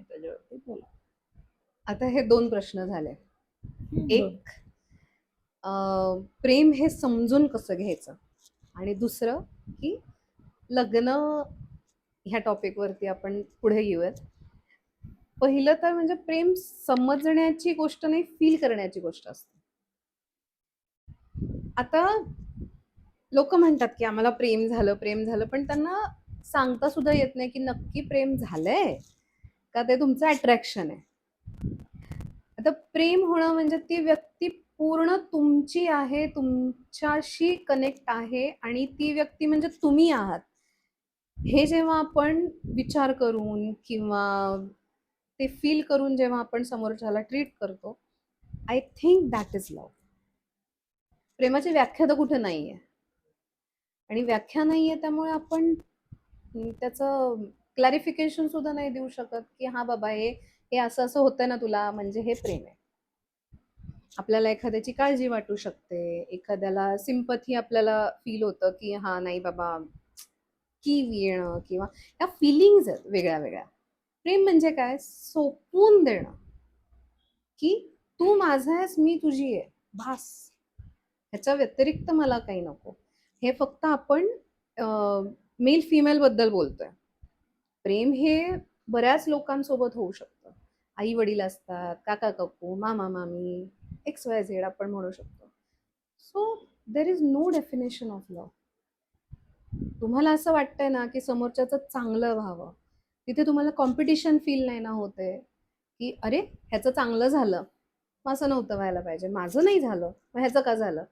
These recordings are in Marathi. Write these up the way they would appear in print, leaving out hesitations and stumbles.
तुम्ही त्याच्यावरती बोला. आता हे दोन प्रश्न झाले. बोल. एक, प्रेम हे समजून कसं घ्यायचं, आणि दुसरं की लग्न ह्या टॉपिकवरती आपण पुढे येऊयात. पहिलं तर म्हणजे प्रेम समजण्याची गोष्ट नाही, फील करण्याची गोष्ट असते. आता लोक म्हणतात की आम्हाला प्रेम झालं प्रेम झालं, पण त्यांना सांगता सुद्धा येत नाही की नक्की प्रेम झालंय का ते तुमचं अट्रॅक्शन आहे. आता प्रेम होणं म्हणजे ती व्यक्ती पूर्ण तुमची आहे, तुमच्याशी कनेक्ट आहे, आणि ती व्यक्ती म्हणजे तुम्ही आहात, हे जेव्हा आपण विचार करून किंवा ते फील करून जेव्हा आपण समोरच्याला ट्रीट करतो, I think that is love. प्रेमाची व्याख्या तर कुठे नाहीये, आणि व्याख्या नाहीये त्यामुळे आपण त्याचं क्लॅरिफिकेशन सुद्धा नाही देऊ शकत की हा बाबा हे हे असं असं होतंय ना तुला, म्हणजे हे प्रेम आहे. आपल्याला एखाद्याची काळजी वाटू शकते, एखाद्याला सिंपथी आपल्याला फील होतं की हा नाही बाबा, की येणं किंवा ह्या फिलिंग्ज आहेत वेगळ्या वेगळ्या. प्रेम म्हणजे काय, सोपून देणं की तू माझा आहेस, मी तुझी आहे, भास, ह्याच्या व्यतिरिक्त मला काही नको. हे फक्त आपण मेल फिमेल बद्दल बोलतोय. प्रेम हे बऱ्याच लोकांसोबत होऊ शकतं. आई वडील असतात, काका काकू, मामा मामी, एक्स वाय झेड आपण म्हणू शकतो. So there is no definition of love. तुम्हाला असं वाटतंय ना की समोरच्याचं चांगलं व्हावं, तिथे तुम्हाला कॉम्पिटिशन फील नाही ना होते की अरे ह्याचं चांगलं झालं, मग असं नव्हतं व्हायला पाहिजे, माझं नाही झालं मग ह्याचं का झालं,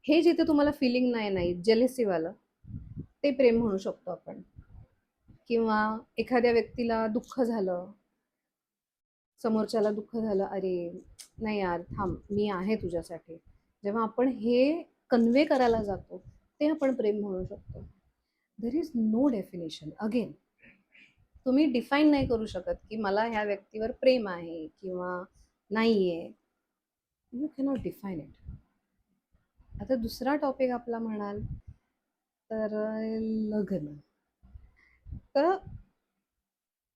हे जिथे तुम्हाला फिलिंग नाही जेलेसीवालं, ते प्रेम म्हणू शकतो आपण. किंवा एखाद्या व्यक्तीला दुःख झालं, समोरच्याला दुःख झालं, अरे नाही यार थांब, मी आहे तुझ्यासाठी, जेव्हा आपण हे कन्वे करायला जातो, ते आपण प्रेम म्हणू शकतो. There is no definition. Again, तुम्ही डिफाईन नाही करू शकत की मला ह्या व्यक्तीवर प्रेम आहे किंवा नाहीये. You cannot define it. आता दुसरा टॉपिक आपला म्हणाल तर लग्न. तर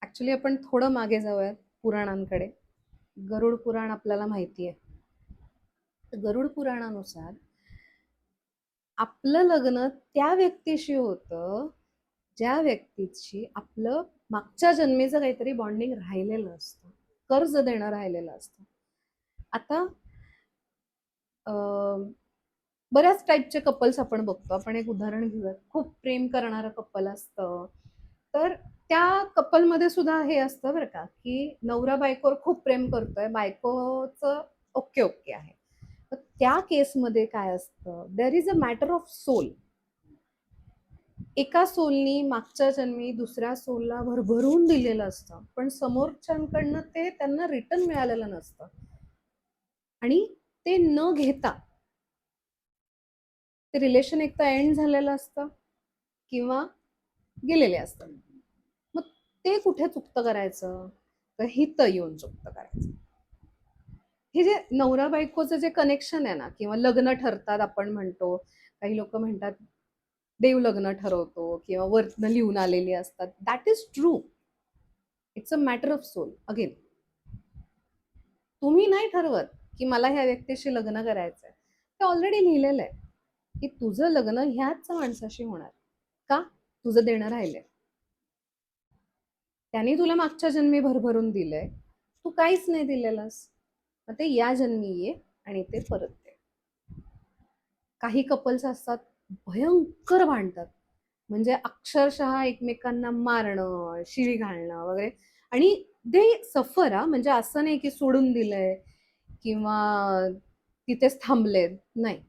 ॲक्च्युली आपण थोडं मागे जाऊयात पुराणांकडे. गरुड पुराण आपल्याला माहिती आहे. तर गरुड पुराणानुसार आपलं लग्न त्या व्यक्तीशी होतं ज्या व्यक्तीची आपलं मागच्या जन्मीचं काहीतरी बॉन्डिंग राहिलेलं असतं, कर्ज देणं राहिलेलं असतं. आता बऱ्याच टाईपचे कपल्स आपण बघतो. आपण एक उदाहरण घेऊयात. खूप प्रेम करणारं कपल असतं, तर त्या कपलमध्ये सुद्धा हे असतं बरं का, की नवरा बायकोवर खूप प्रेम करतोय, बायकोचं ओके ओके आहे. तर त्या केसमध्ये काय असतं, there is a matter of soul. एका सोलनी मागच्या जन्मी दुसऱ्या सोलला भरभरून दिलेलं असतं, पण समोरच्यांकडनं ते त्यांना रिटर्न मिळालेलं नसतं, आणि ते न घेता ते रिलेशन एक तर एंड झालेलं असतं किंवा गेलेले असतात. मग ते कुठे चुकतं करायचं, तर हित येऊन चुकतं करायचं. हे जे नवरा बायकोचं जे कनेक्शन आहे ना, किंवा लग्न ठरतात आपण म्हणतो, काही लोक म्हणतात देव लग्न ठरवतो किंवा वरनं लिहून आलेली असतात, that is true. It's a matter of soul. Again, तुम्ही नाही ठरवत की मला ह्या व्यक्तीशी लग्न करायचंय, ते ऑलरेडी लिहिलेलं आहे की तुझं लग्न ह्याच माणसाशी होणार. का, तुझं देणं राहिलंय, त्यांनी तुला मागच्या जन्मी भरभरून दिलंय, तू काहीच नाही दिलेलंस, मग ते या जन्मी ये आणि ते परत दे. काही कपल्स असतात, भयंकर भांडतात, म्हणजे अक्षरशः एकमेकांना मारणं, शिवी घालणं वगैरे, आणि दे सफर. हा म्हणजे असं नाही की सोडून दिलंय किंवा तिथेच थांबलेत, नाही,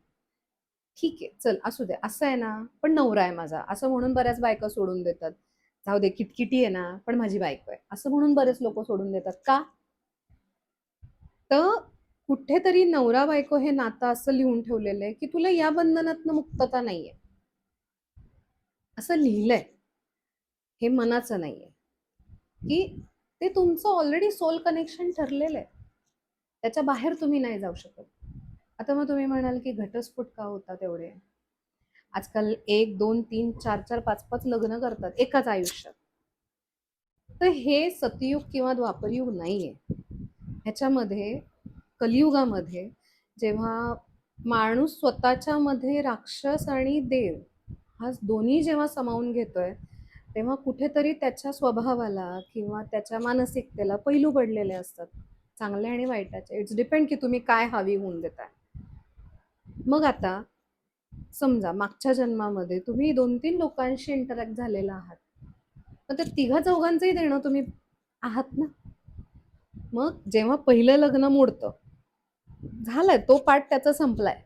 ठीक आहे चल असू दे, असं आहे ना, पण नवरा आहे माझा असं म्हणून बऱ्याच बायका सोडून देतात. जाऊ दे, किटकिटी आहे ना, पण माझी बायको आहे असं म्हणून बरेच लोक सोडून देतात. का, तर कुठेतरी नवरा बायको हे नातं असं लिहून ठेवलेलं आहे की तुला या बंधनातनं मुक्तता नाहीये, असं लिहिलंय. हे मनाचं नाहीये, की ते तुमचं ऑलरेडी सोल कनेक्शन ठरलेलं आहे, त्याच्या बाहेर तुम्ही नाही जाऊ शकत. आता मग तुम्ही म्हणाल की घटस्फोट का होतात एवढे, आजकाल 1 2 3 4 4 5 5 लग्न करतात एकाच आयुष्यात. तर हे सतयुग किंवा द्वापरयुग नाहीये. ह्याच्यामध्ये कलियुगामध्ये जेव्हा माणूस स्वतःच्या मध्ये राक्षस आणि देव हा दोन्ही जेव्हा सामावून घेतोय, तेव्हा कुठेतरी त्याच्या स्वभावाला किंवा त्याच्या मानसिकतेला पैलू पडलेले असतात, चांगले आणि वाईटाचे. इट्स डिपेंड की तुम्ही काय हवी होऊन देताय. मग आता समजा मागच्या जन्मामध्ये तुम्ही 2-3 लोकांशी इंटरॅक्ट झालेला आहात, मग ते तिघा चौघांचंही देणं तुम्ही आहात ना. मग जेव्हा पहिलं लग्न मोडतं, झालंय तो पार्ट त्याचा संपलाय.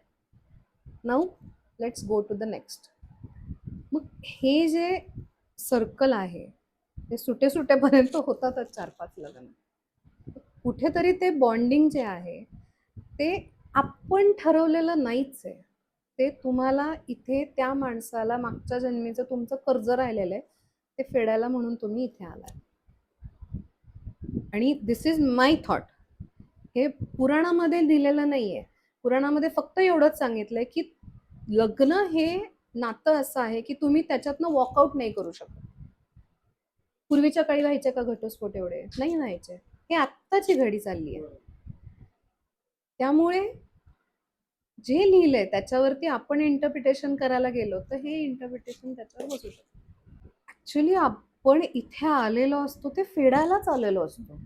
Now let's go to the next. मग हे जे सर्कल आहे ते सुटे सुटेपर्यंत होतातच 4-5 लग्न. कुठेतरी ते बॉन्डिंग जे आहे ते आपण ठरवलेलं नाहीच आहे. ते तुम्हाला इथे त्या माणसाला मागच्या जन्मीचं तुमचं कर्ज राहिलेलं आहे ते फेडायला म्हणून तुम्ही इथे आलाय. आणि दिस इज माय थॉट. हे पुराणामध्ये दिलेलं नाहीये. पुराणामध्ये फक्त एवढंच सांगितलंय की लग्न हे नातं असं आहे की तुम्ही त्याच्यातनं वॉकआउट नाही करू शकत. पूर्वीच्या काळी व्हायचे का घटस्फोट? एवढे नाही व्हायचे. हे आत्ताची घडी चालली आहे. त्यामुळे जे लिहिलंय त्याच्यावरती आपण इंटरप्रिटेशन करायला गेलो तर हे इंटरप्रिटेशन त्याच्यावर बसू शकतं. ऍक्च्युली आपण इथे आलेलो असतो ते फेडायलाच आलेलो असतो.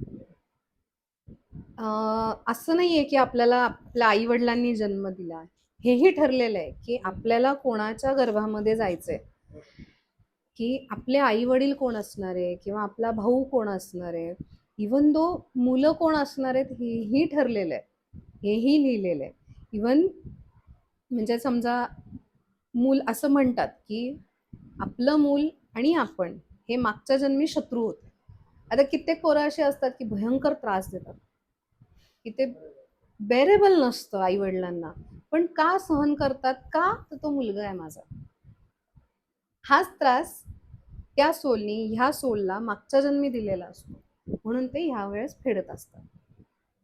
असं नाहीये की आपल्याला आपल्या आई वडिलांनी जन्म दिला. हेही ठरलेलं आहे की आपल्याला कोणाच्या गर्भामध्ये जायचंय, की आपले आई वडील कोण असणार आहे किंवा आपला भाऊ कोण असणार आहे, इवन दो मुलं कोण असणार आहेत हेही ठरलेलं आहे, हेही लिहिलेलं आहे. इवन म्हणजे समजा मूल असं म्हणतात की आपलं मूल आणि आपण हे मागच्या जन्मी शत्रू होते. आता कित्येक पोरं असे असतात की भयंकर त्रास देतात, की ते बेरेबल नसतं आई वडिलांना, पण का सहन करतात? का? तर तो मुलगा आहे माझा. हाच त्रास त्या सोलनी ह्या सोलला मागच्या जन्मी दिलेला असतो, म्हणून ते ह्या वेळेस फेडत असतात.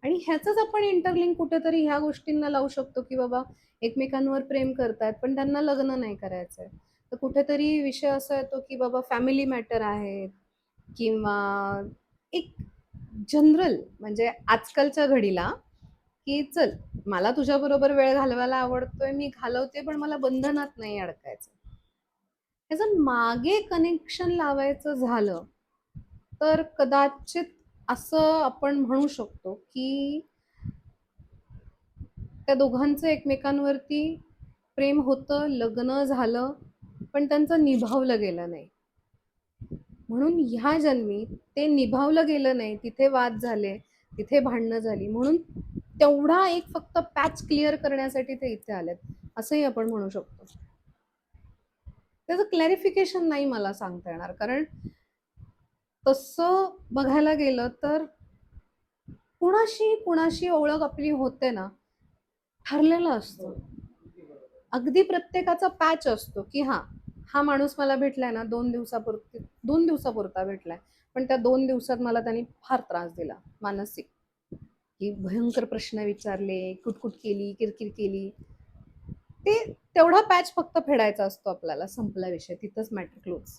आणि ह्याचंच आपण इंटरलिंक कुठेतरी ह्या गोष्टींना लावू शकतो की बाबा एकमेकांवर प्रेम करतात पण त्यांना लग्न नाही करायचंय, तर कुठेतरी विषय असा येतो की बाबा फॅमिली मॅटर आहे किंवा एक जनरल म्हणजे आजकालच्या घडीला की चल मला तुझ्या बरोबर वेळ घालवायला आवडतोय, मी घालवते, पण मला बंधनात नाही अडकायचं. त्याचं मागे कनेक्शन लावायचं झालं तर कदाचित असं आपण म्हणू शकतो की त्या दोघांचं एकमेकांवरती प्रेम होतं, लग्न झालं, पण त्यांचं निभावलं गेलं नाही. म्हणून ह्या जन्मी ते निभावलं गेलं नाही, तिथे वाद झाले, तिथे भांडणं झाली, म्हणून तेवढा एक फक्त पॅच क्लिअर करण्यासाठी ते इथे आलेत, असंही आपण म्हणू शकतो. त्याचं क्लॅरिफिकेशन नाही मला सांगता येणार, कारण तसं बघायला गेलं तर कुणाशी ओळख आपली होते ना, ठरलेलं असतं. अगदी प्रत्येकाचा पॅच असतो की हा माणूस मला भेटलाय ना 2 दिवसापुरता भेटलाय, पण त्या 2 दिवसात मला त्यांनी फार त्रास दिला मानसिक, की भयंकर प्रश्न विचारले, कुटकुट केली, किरकिर केली. ते तेवढा पॅच फक्त फेडायचा असतो आपल्याला, संपला विषय, तिथंच मॅटर क्लोज.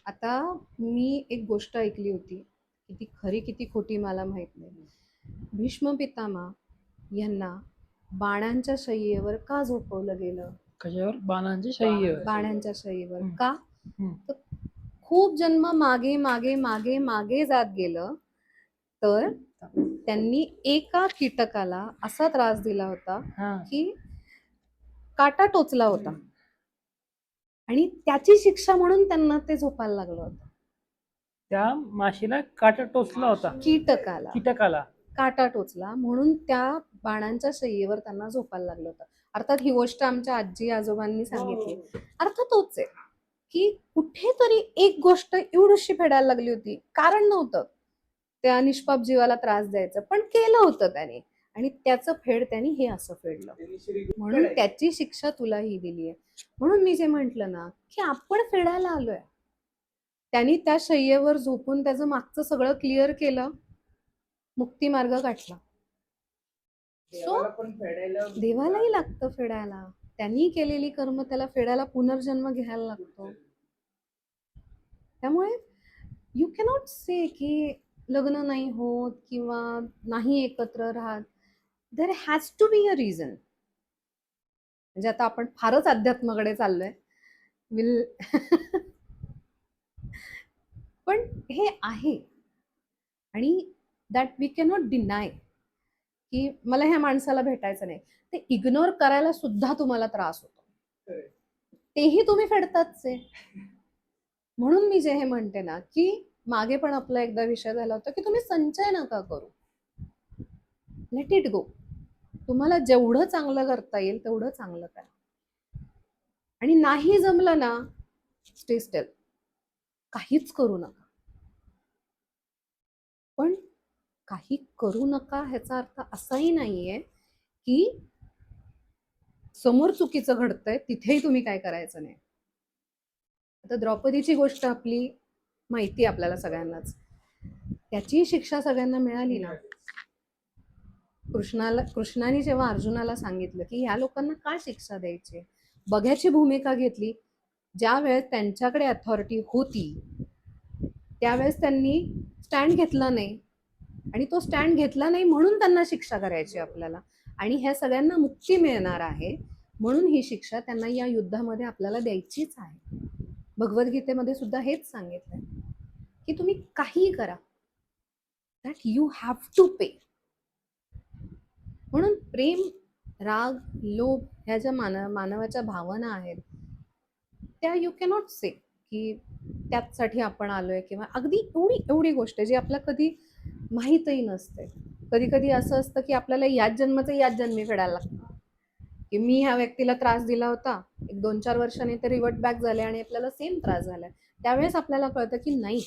आता मी एक गोष्ट ऐकली होती, किती खरी किती खोटी मला माहित नाही. भीष्म पितामह यांना बाणांच्या शय्येवर का झोपवलं गेलं? कशावर? बाणांच्या शय्येवर. बाणांच्या शय्येवर हम्म. का? हम्म. तर खूप जन्म मागे मागे मागे मागे जात गेलं तर त्यांनी एका कीटकाला असा त्रास दिला होता की काटा टोचला होता आणि त्याची शिक्षा म्हणून त्यांना ते झोपायला लागलं होतं. त्या माशीला काटा टोचला होता. कीटकाला काटा टोचला म्हणून त्या बाणांच्या शय्येवर त्यांना झोपायला लागलं होतं. अर्थात ही गोष्ट आमच्या आजी आजोबांनी सांगितली. अर्थ तोच आहे की कुठेतरी एक गोष्ट एवढीशी फेडायला लागली होती, कारण नव्हतं त्या निष्पाप जीवाला त्रास द्यायचं, पण केलं होतं त्याने आणि त्याचं फेड त्यांनी हे असं फेडलं, म्हणून त्याची शिक्षा तुला ही दिली आहे. म्हणून मी जे म्हंटल ना की आपण फेडायला आलोय, त्यांनी त्या शय्येवर झोपून त्याचं मागचं सगळं क्लिअर केलं, मुक्ती मार्ग गाठला. देवालाही लागतं फेडायला, त्यांनी केलेली कर्म त्याला फेडायला पुनर्जन्म घ्यायला लागतो. त्यामुळे यू कॅनॉट से की लग्न नाही होत किंवा नाही एकत्र राहत. There has to be a reason. म्हणजे आता आपण फारच अध्यात्माकडे चाललोय. विल पण हे आहे आणि दॅट वी कॅनॉट डिनाय की मला ह्या माणसाला भेटायचं नाही. ते इग्नोर करायला सुद्धा तुम्हाला त्रास होतो. तेही तुम्ही फेडतातच आहे. म्हणून मी जे हे म्हणते ना की मागे पण आपला एकदा विषय झाला होता की तुम्ही संचय नका करू. Let it go. तुम्हाला जेवढं चांगलं करता येईल तेवढं चांगलं करा. आणि नाही जमलं ना, स्टे स्टिल. काहीच करू नका. पण काही करू नका ह्याचा अर्थ असाही नाहीये की समोर चुकीचं घडतंय तिथेही तुम्ही काय करायचं नाही. आता द्रौपदीची गोष्ट आपली माहिती आपल्याला सगळ्यांनाच. त्याची शिक्षा सगळ्यांना मिळाली ना. कृष्णाने जेव्हा अर्जुनाला सांगितलं की ह्या लोकांना काय शिक्षा द्यायची, बघ्याची भूमिका घेतली. ज्या वेळेस त्यांच्याकडे अथॉरिटी होती त्यावेळेस त्यांनी स्टँड घेतला नाही आणि तो स्टँड घेतला नाही म्हणून त्यांना शिक्षा करायची आपल्याला. आणि ह्या सगळ्यांना मुक्ती मिळणार आहे म्हणून ही शिक्षा त्यांना या युद्धामध्ये आपल्याला द्यायचीच आहे. भगवद्गीतेमध्ये सुद्धा हेच सांगितलंय की तुम्ही काहीही करा, दॅट यू हॅव टू पे. म्हणून प्रेम, राग, लोभ ह्या ज्या मानवाच्या भावना आहेत त्या यू कॅनॉट से की त्यासाठी आपण आलोय किंवा अगदी एवढी गोष्ट जी आपल्याला कधी माहीतही नसते. कधी कधी असं असतं की आपल्याला याच जन्माचं याच जन्मी फेडायला लागतं की मी ह्या व्यक्तीला त्रास दिला होता, एक 2-4 वर्षांनी ते रिव्हर्ट बॅक झाले आणि आपल्याला सेम त्रास झालाय. त्यावेळेस आपल्याला कळतं की नाही,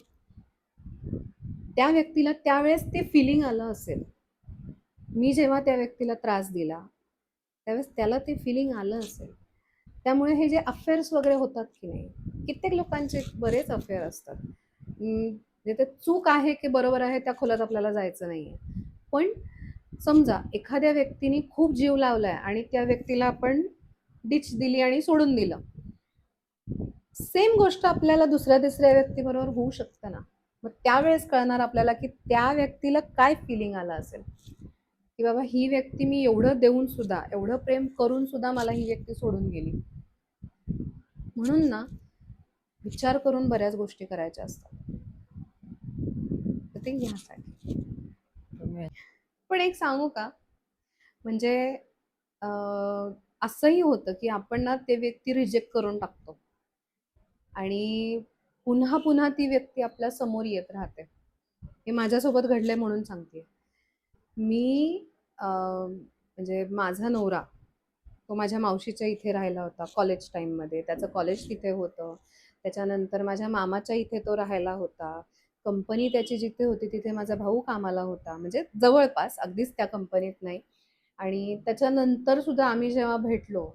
त्या व्यक्तीला त्यावेळेस ते फिलिंग आलं असेल. मी जेव्हा त्या व्यक्तीला त्रास दिला त्यावेळेस त्याला ते फिलिंग आलं असेल. त्यामुळे हे जे अफेअर्स वगैरे होतात की नाही, कित्येक लोकांचे बरेच अफेअर असतात. म्हणजे ते चूक आहे की बरोबर आहे त्या खोलात आपल्याला जायचं नाहीये. पण समजा एखाद्या व्यक्तीने खूप जीव लावलाय आणि त्या व्यक्तीला आपण डिच दिली आणि सोडून दिलं, सेम गोष्ट आपल्याला दुसऱ्या तिसऱ्या व्यक्तीबरोबर होऊ शकतं ना. मग त्यावेळेस कळणार आपल्याला की त्या व्यक्तीला काय फिलिंग आलं असेल की बाबा ही व्यक्ती मी एवढं देऊन सुद्धा, एवढं प्रेम करून सुद्धा मला ही व्यक्ती सोडून गेली. म्हणून ना विचार करून बऱ्याच गोष्टी करायच्या असतात. तर ते ह्यासाठी. पण एक सांगू का, म्हणजे असंही होतं की आपण ना ते व्यक्ती रिजेक्ट करून टाकतो आणि पुन्हा पुन्हा ती व्यक्ती आपल्या समोर येत राहते. हे माझ्यासोबत घडलंय म्हणून सांगते. मी म्हणजे माझा नवरा तो माझ्या मावशीच्या इथे राहिला होता कॉलेज टाईममध्ये. त्याचं कॉलेज तिथे होतं. त्याच्यानंतर माझ्या मामाच्या इथे तो राहायला होता. कंपनी त्याची जिथे होती तिथे माझा भाऊ कामाला होता. म्हणजे जवळपास, अगदीच त्या कंपनीत नाही. आणि त्याच्यानंतर सुद्धा आम्ही जेव्हा भेटलो,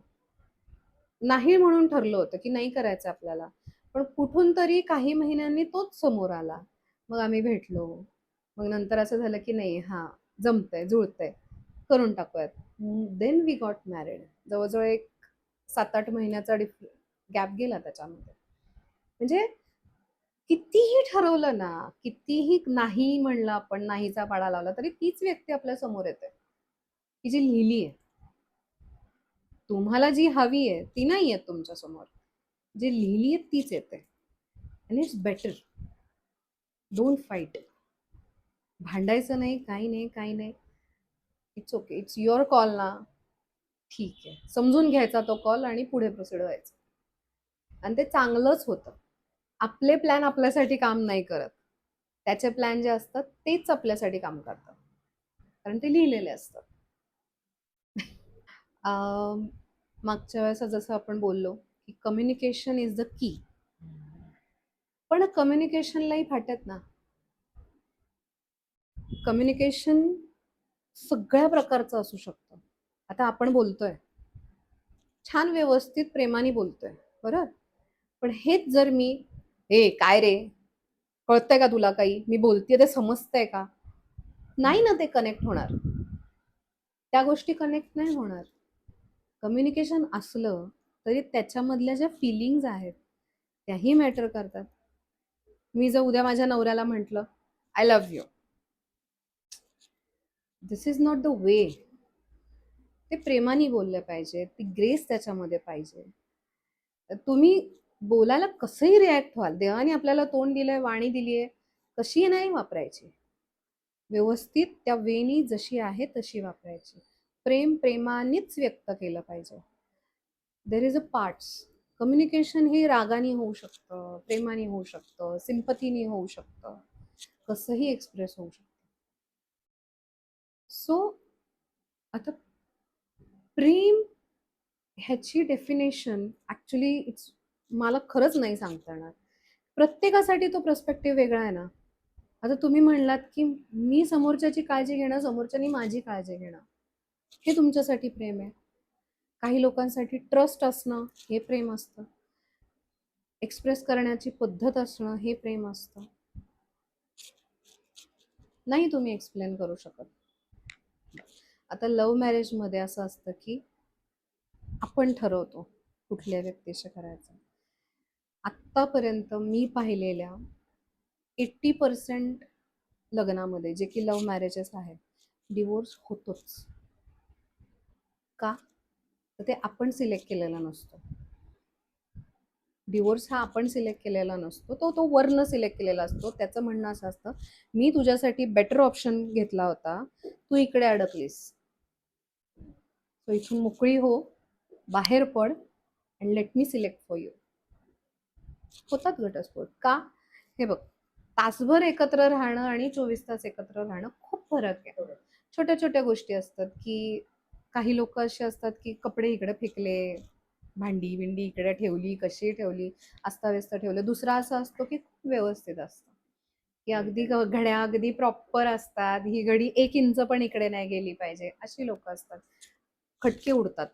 नाही म्हणून ठरलं होतं की नाही करायचं आपल्याला. पण कुठून तरी काही महिन्यांनी तोच समोर आला. मग आम्ही भेटलो. मग नंतर असं झालं की नाही, हां, जमतंय, जुळतंय, करून टाकूयात. Then we got married. जवळजवळ एक 7-8 महिन्याचा गॅप गेला त्याच्यामध्ये. म्हणजे कितीही ठरवलं ना, कितीही नाही म्हणलं आपण, नाहीचा पाडा लावला तरी तीच व्यक्ती आपल्या समोर येते की जी लिहिली आहे. तुम्हाला जी हवी आहे ती नाही येत तुमच्या समोर, जी लिहिली आहे तीच येते. आणि इट्स बेटर. Don't fight. भांडायचं नाही, काही नाही. It's okay, it's your call ना. ठीक आहे, समजून घ्यायचा तो कॉल आणि पुढे प्रोसीड व्हायचं. आणि ते चांगलंच होतं. आपले प्लॅन आपल्यासाठी काम नाही करत. त्याचे प्लॅन जे असतात तेच आपल्यासाठी काम करतात, कारण ते लिहिलेले असतात. मागच्या वेळेस जसं आपण बोललो की कम्युनिकेशन इज द की. पण कम्युनिकेशनलाही फाटत ना. कम्युनिकेशन सगळ्या प्रकारचं असू शकतं. आता आपण बोलतोय, छान व्यवस्थित प्रेमाने बोलतोय, बरोबर. पण हेच जर मी, ए काय रे, कळतंय का तुला काही, मी बोलतेय ते समजतंय का, नाही ना ते कनेक्ट होणार. त्या गोष्टी कनेक्ट नाही होणार. कम्युनिकेशन असलं तरी त्याच्यामधल्या ज्या फिलिंग्ज आहेत त्याही मॅटर करतात. मी जर उद्या माझ्या नवऱ्याला म्हटलं I love you, this is not the way. ते प्रेमाने बोलले पाहिजे, ती ग्रेस त्याच्यामध्ये पाहिजे. तुम्ही बोलायला कसंही रिॲक्ट व्हाल, देवाने आपल्याला तोंड दिलंय, वाणी दिलीये, कशी नाही वापरायची. व्यवस्थित त्या वेनी जशी आहे तशी वापरायची. प्रेम प्रेमानेच व्यक्त केलं पाहिजे. देर इज अ पार्ट्स. कम्युनिकेशन हे रागाने होऊ शकतं, प्रेमाने होऊ शकतं, सिंपतीने होऊ शकतं, कसंही एक्सप्रेस होऊ शकतं. सो आता प्रेम ह्याची डेफिनेशन ॲक्च्युली मला खरंच नाही सांगता येणार. प्रत्येकासाठी तो पर्स्पेक्टिव्ह वेगळा आहे ना. आता तुम्ही म्हणलात की मी समोरच्याची काळजी घेणं, समोरच्यानी माझी काळजी घेणं, हे तुमच्यासाठी प्रेम आहे. काही लोकांसाठी ट्रस्ट असणं हे प्रेम असतं, एक्सप्रेस करण्याची पद्धत असणं हे प्रेम असतं. नाही तुम्ही एक्सप्लेन करू शकत. आता लव्ह मॅरेजमध्ये असं असतं की आपण ठरवतो कुठल्या व्यक्तीशी करायचं. आत्तापर्यंत मी पाहिलेल्या 80% लग्नामध्ये जे की लव्ह मॅरेजेस आहेत, डिवोर्स होतोच. का? तर ते आपण सिलेक्ट केलेला नसतो. डिवोर्स हा आपण सिलेक्ट केलेला नसतो, तो वर्ण सिलेक्ट केलेला असतो. त्याचं म्हणणं असं असतं, मी तुझ्यासाठी बेटर ऑप्शन घेतला होता, तू इकडे अडकलीस, तो इथून मोकळी हो, बाहेर पड and let me select for you. होतात घटस्फोट. का? हे बघ, तासभर एकत्र राहणं आणि 24 तास एकत्र राहणं खूप फरक आहे. छोट्या छोट्या गोष्टी असतात की काही लोक असे असतात की कपडे इकडे फेकले, भांडी बिंडी इकडे ठेवली, कशी ठेवली, अस्ताव्यस्त ठेवलं. दुसरा असा असतो की खूप व्यवस्थित असतं, की अगदी घड्या अगदी प्रॉपर असतात, ही घडी 1 इंच पण इकडे नाही गेली पाहिजे, अशी लोक असतात. खटके उडतात,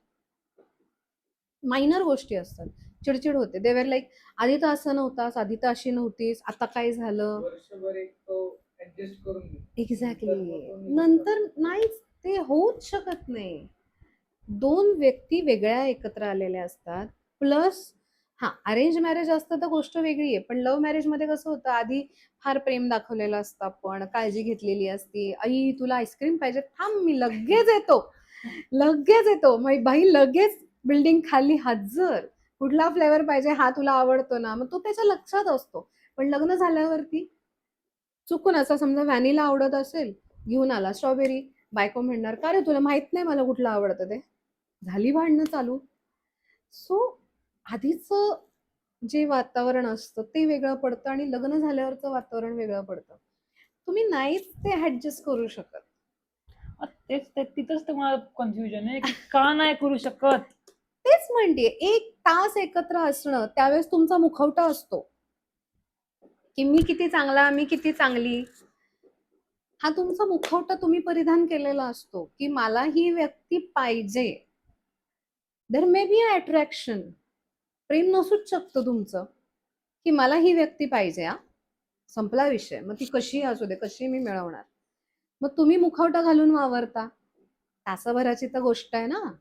मायनर गोष्टी असतात, चिडचिड होते. देवर लाईक आधी तर असं नव्हतास, आधी तर अशी नव्हतीस, आता काय झालं. एक्झॅक्टली. नंतर नाहीच, ते होऊच शकत नाही. 2 व्यक्ती वेगळ्या एकत्र आलेल्या असतात. प्लस अरेंज मॅरेज असतं तर गोष्ट वेगळी आहे, पण लव्ह मॅरेजमध्ये कसं होतं, आधी फार प्रेम दाखवलेलं असतं, आपण काळजी घेतलेली असती. आई तुला आईस्क्रीम पाहिजे, थांब मी लगेच येतो, लगेच येतो. मग बाई लगेच बिल्डिंग खाली हजर. कुठला फ्लेवर पाहिजे, हा तुला आवडतो ना, मग तो त्याच्या लक्षात असतो. पण लग्न झाल्यावरती चुकून असं समजा व्हॅनिला आवडत असेल, घेऊन आला स्ट्रॉबेरी, बायको म्हणणार का रे तुला माहित नाही मला कुठलं आवडतं ते. झाली भांडणं चालू. सो आधीच जे वातावरण असतं ते वेगळं पडतं आणि लग्न झाल्यावरचं वातावरण वेगळं पडतं. तुम्ही नाहीच ते ऍडजस्ट करू शकत. तिथंच तुम्हाला कन्फ्युजन आहे की का नाही करू शकत. तेच म्हणते, 1 तास एकत्र असणं, त्यावेळेस तुमचा मुखवटा असतो की मी किती चांगला, मी किती चांगली. हा तुमचा मुखवटा तुम्ही परिधान केलेला असतो की मला ही व्यक्ती पाहिजे. देर मे बी अट्रॅक्शन, प्रेम नसूच शकतं तुमचं की मला ही व्यक्ती पाहिजे. संपला विषय. मग ती कशी असू दे, कशी मी मिळवणार. मग तुम्ही मुखवटा घालून वावरता, तासाभराची तर गोष्ट आहे ना.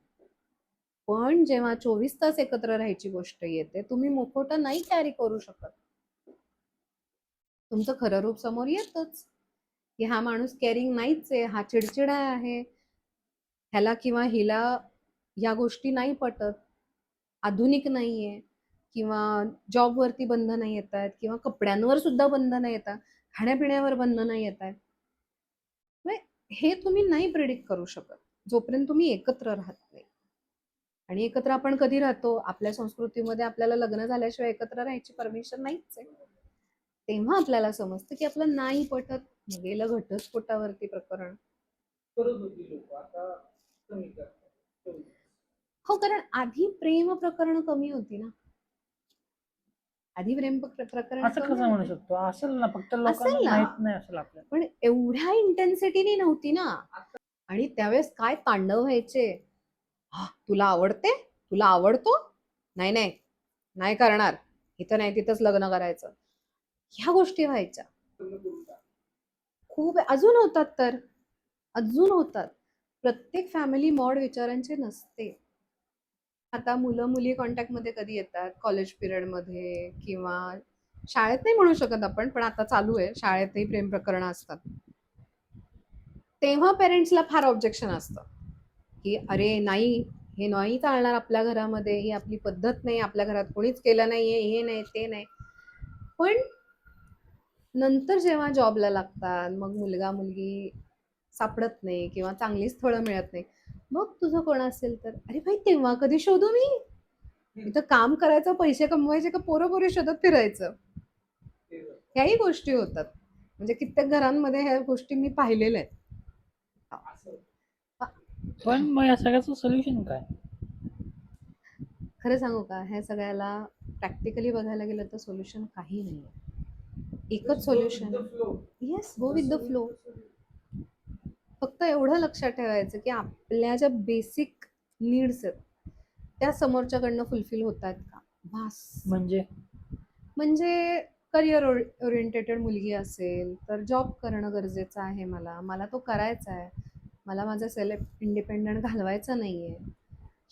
पण जेव्हा 24 तास एकत्र राहायची गोष्ट येते, तुम्ही मुखवटा नाही कॅरी करू शकत. तुमचं खरं रूप समोर येतच की हा माणूस केअरिंग नाहीच आहे, हा चिडचिडा आहे, ह्याला किंवा हिला या गोष्टी नाही पटत, आधुनिक नाहीये, किंवा जॉबवरती बंधनं येत आहेत, किंवा कपड्यांवर सुद्धा बंधनं येतात, खाण्यापिण्यावर बंधनं येत आहेत. हे तुम्ही नाही प्रिडिक्ट करू शकत जोपर्यंत तुम्ही एकत्र राहत नाही. आणि एकत्र आपण कधी राहतो, आपल्या संस्कृतीमध्ये आपल्याला लग्न झाल्याशिवाय एकत्र राहायची परमिशन नाहीच आहे. तेव्हा आपल्याला समजतं की आपलं नाही पटत. गेलं घटस्फोटावरती प्रकरण. हो, कारण आधी प्रेम प्रकरण कमी होती ना. आधी प्रेम प्रकरण असं कसं म्हणू शकतो, असेल ना, फक्त लोकांना असेल ना, माहित नाही असेल आपल्याला. पण एवढ्या इंटेन्सिटीने नव्हती ना. आणि त्यावेळेस काय तांडव व्हायचे, तुला आवडते, तुला आवडतो, नाही नाही नाही करणार, इथं नाही तिथंच लग्न करायचं, ह्या गोष्टी व्हायच्या. खूप अजून होतात, तर अजून होतात. प्रत्येक फॅमिली मॉड विचारांची नसते. आता मुलं मुली कॉन्टॅक्टमध्ये कधी येतात, कॉलेज पिरियडमध्ये किंवा शाळेत नाही म्हणू शकत आपण, पण आता चालू आहे, शाळेतही प्रेम प्रकरणं असतात. तेव्हा पेरेंट्सला फार ऑब्जेक्शन असतं की अरे नाही, हे नाही चालणार आपल्या घरामध्ये, ही आपली पद्धत नाही, आपल्या घरात कोणीच केलं नाहीये, हे नाही ते नाही. पण नंतर जेव्हा जॉबला लागतात, मग मुलगा मुलगी सापडत नाही किंवा चांगली स्थळं मिळत नाही, मग तुझं कोण असेल तर अरे भाई तेव्हा कधी शोधू मी? इथं काम करायचं, पैसे कमवायचे, का पोरं पोरी शोधत फिरायचं? ह्याही गोष्टी होतात. म्हणजे कित्येक घरांमध्ये ह्या गोष्टी मी पाहिलेल्या आहेत. पण मग या सगळ्याचं सोल्युशन काय? खरं सांगू का, ह्या सगळ्याला प्रॅक्टिकली बघायला गेलं तर सोल्युशन काही नाही आहे. एकच solution, yes, go with the flow. फक्त एवढं लक्षात ठेवायचं की आपल्या ज्या बेसिक नीड्स आहेत त्या समोरच्याकडनं फुलफिल होत आहेत का, बस. म्हणजे करिअर ओरिएंटेटेड मुलगी असेल तर जॉब करणं गरजेचं आहे, मला तो करायचा आहे, मला माझं सेल्फ इंडिपेंडंट घालवायचं नाही आहे,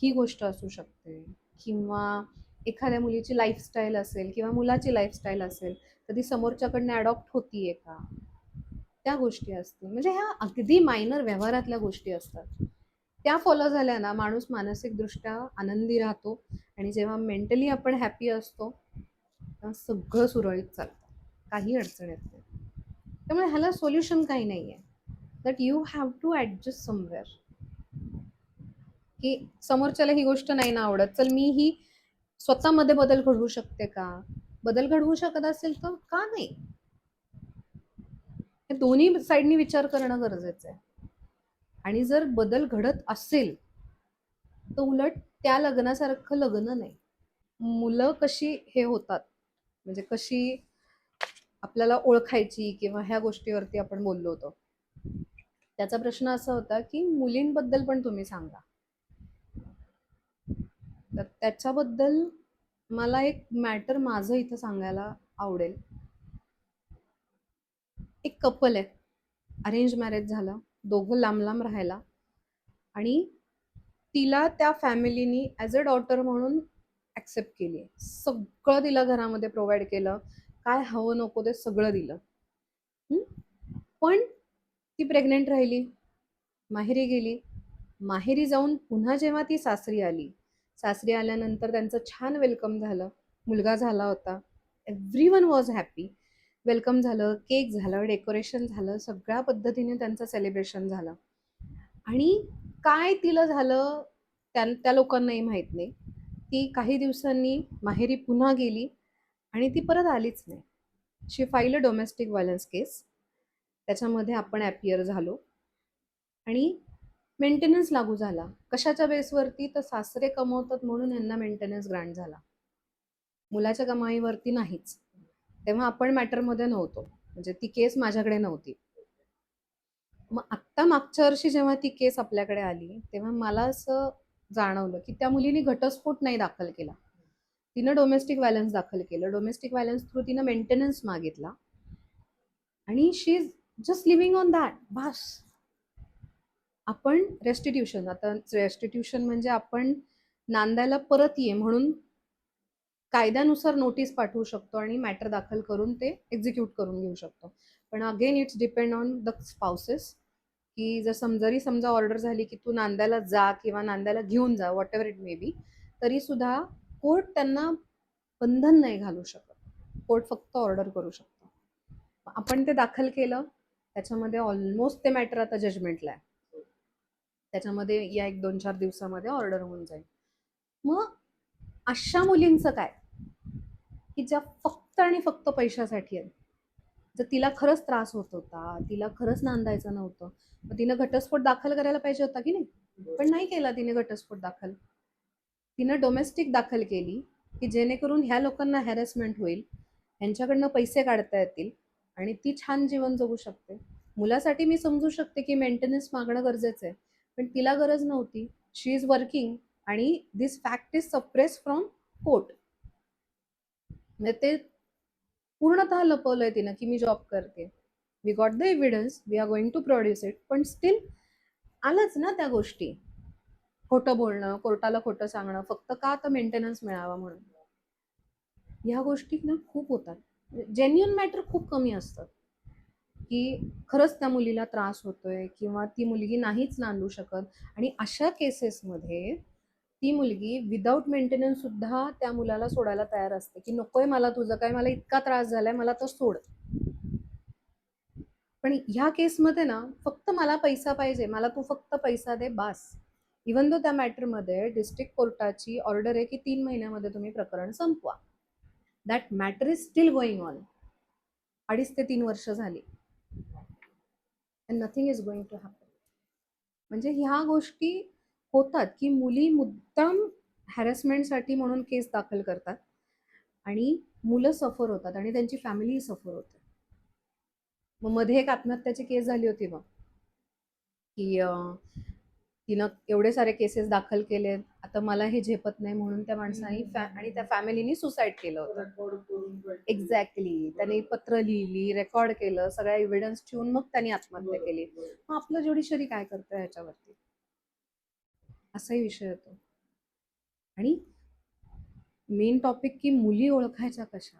ही गोष्ट असू शकते. किंवा एखाद्या मुलीची लाईफस्टाईल असेल किंवा मुलाची लाईफस्टाईल असेल तर ती समोरच्याकडनं ॲडॉप्ट होतीये का, त्या गोष्टी असतील. म्हणजे ह्या अगदी मायनर व्यवहारातल्या गोष्टी असतात. त्या फॉलो झाल्या ना, माणूस मानसिकदृष्ट्या आनंदी राहतो आणि जेव्हा मेंटली आपण हॅपी असतो तेव्हा सगळं सुरळीत चालतं, काही अडचण येत नाही. त्यामुळे ह्याला सोल्युशन काही नाही आहे, that you have to adjust somewhere. की समोरच्याला ही गोष्ट नाही ना आवडत, चल मी ही स्वतःमध्ये बदल घडवू शकते का? बदल घडवू शकत असेल तर का नाही? हे दोन्ही साईडनी विचार करणं गरजेचं आहे. आणि जर बदल घडत असेल तर उलट त्या लग्नासारखं लग्न नाही. मुलं कशी हे होतात, म्हणजे कशी आपल्याला ओळखायची किंवा ह्या गोष्टीवरती आपण बोललो होतो, त्याचा प्रश्न असा होता की मुलींबद्दल पण तुम्ही सांगा. तर त्याच्याबद्दल मला एक मॅटर माझं इथं सांगायला आवडेल. एक कपल आहे, अरेंज मॅरेज झालं, दोघं लांब लांब राहायला, आणि तिला त्या फॅमिलीनी ॲज अ डॉटर म्हणून ॲक्सेप्ट केली आहे. सगळं तिला घरामध्ये प्रोव्हाइड केलं, काय हवं नको ते सगळं दिलं. पण ती प्रेग्नेंट राहिली, माहेरी गेली. माहेरी जाऊन पुन्हा जेव्हा ती सासरी आल्यानंतर त्यांचं छान वेलकम झालं, मुलगा झाला होता, एव्हरीवन वॉज हॅपी. वेलकम झालं, केक झालं, डेकोरेशन झालं, सगळ्या पद्धतीने त्यांचं सेलिब्रेशन झालं. आणि काय तिला झालं त्या लोकांनाही माहीत नाही. ती काही दिवसांनी माहेरी पुन्हा गेली आणि ती परत आलीच नाही. शी फाईल अ डोमेस्टिक व्हायलन्स केस. त्याच्यामध्ये आपण ॲपियर झालो आणि मेंटेनन्स लागू झाला. कशाच्या बेसवरती? तर सासरे कमवतात म्हणून यांना मेंटेनन्स ग्रांट झाला, मुलाच्या कमाईवरती नाहीच. तेव्हा आपण मॅटरमध्ये नव्हतो, म्हणजे ती केस माझ्याकडे नव्हती. मग आत्ता मागच्या वर्षी जेव्हा ती केस आपल्याकडे आली तेव्हा मला असं जाणवलं की त्या मुलीने घटस्फोट नाही दाखल केला, तिनं डोमेस्टिक व्हायलन्स दाखल केलं. डोमेस्टिक व्हायलन्स थ्रू तिनं मेंटेनन्स मागितला आणि she is just living on that. बस. आपण रेस्टिट्यूशन, आता रेस्टिट्यूशन म्हणजे आपण नांदायला परत ये म्हणून कायद्यानुसार नोटीस पाठवू शकतो आणि मॅटर दाखल करून ते एक्झिक्यूट करून घेऊ शकतो. पण again it's depend on the spouses, की जरी समजा ऑर्डर झाली की तू नांदायला जा किंवा नांदायला घेऊन जा, what ever it may be, तरी सुद्धा कोर्ट त्यांना बंधन नाही घालू शकत. कोर्ट फक्त ऑर्डर करू शकतो. आपण ते दाखल केलं, त्याच्यामध्ये ऑलमोस्ट ते मॅटर आता जजमेंटला आहे. त्याच्यामध्ये या 1-2-4 दिवसामध्ये ऑर्डर होऊन जाईल. मग अशा मुलींचं काय, की ज्या फक्त आणि फक्त पैशासाठी आहेत. जर तिला खरंच त्रास होत होता, तिला खरंच नांदायचं नव्हतं, मग तिनं घटस्फोट दाखल करायला पाहिजे होता की नाही? पण नाही केला तिने घटस्फोट दाखल. तिनं डोमेस्टिक दाखल केली की जेणेकरून ह्या लोकांना हॅरेसमेंट होईल, ह्यांच्याकडनं पैसे काढता येतील आणि ती छान जीवन जगू शकते. मुलासाठी मी समजू शकते की मेंटेनन्स मागणं गरजेचं आहे, पण तिला गरज नव्हती. शी इज वर्किंग आणि this fact is suppress from court. म्हणजे ते पूर्णतः लपवलंय तिनं की मी जॉब करते. We got the evidence, we are going to produce it, पण स्टील आलंच ना त्या गोष्टी. खोटं बोलणं, कोर्टाला खोटं सांगणं, फक्त का तर मेंटेनन्स मिळावा म्हणून. ह्या गोष्टी ना खूप होतात. जेन्युइन मॅटर खूप कमी असतं की खरंच त्या मुलीला त्रास होतोय किंवा ती मुलगी नाहीच नांदू शकत. आणि अशा केसेसमध्ये ती मुलगी विदाऊट मेंटेनन्स सुद्धा त्या मुलाला सोडायला तयार असते की नकोय मला तुझं काय, मला इतका त्रास झालाय, मला तर सोड. पण ह्या केसमध्ये ना फक्त मला पैसा पाहिजे, मला तू फक्त पैसा दे बास. इवन दो त्या मॅटरमध्ये डिस्ट्रिक्ट कोर्टाची ऑर्डर आहे की 3 महिन्यामध्ये तुम्ही प्रकरण संपवा. That matter is still going on. 2.5 ते 3 वर्ष झाली and nothing is going to happen. म्हणजे ह्या गोष्टी होतात की मुली मुद्दाम हॅरेसमेंटसाठी म्हणून केस दाखल करतात आणि मुलं सफर होतात आणि त्यांची फॅमिली सफर होते. मग मध्ये एक आत्महत्याची केस झाली होती बघ की तिनं एवढे सारे केसेस दाखल केलेत, आता मला हे झेपत नाही म्हणून त्या माणसाने आणि त्या फॅमिलीनी सुसाईड केलं होतं. एक्झॅक्टली. त्याने पत्र लिहिली, रेकॉर्ड केलं, सगळ्या एव्हिडन्स ठेवून मग त्यांनी आत्महत्या केली. मग आपलं ज्युडिशरी काय करतं ह्याच्यावरती, असाही विषय येतो. आणि मेन टॉपिक की मुली ओळखायच्या कशा.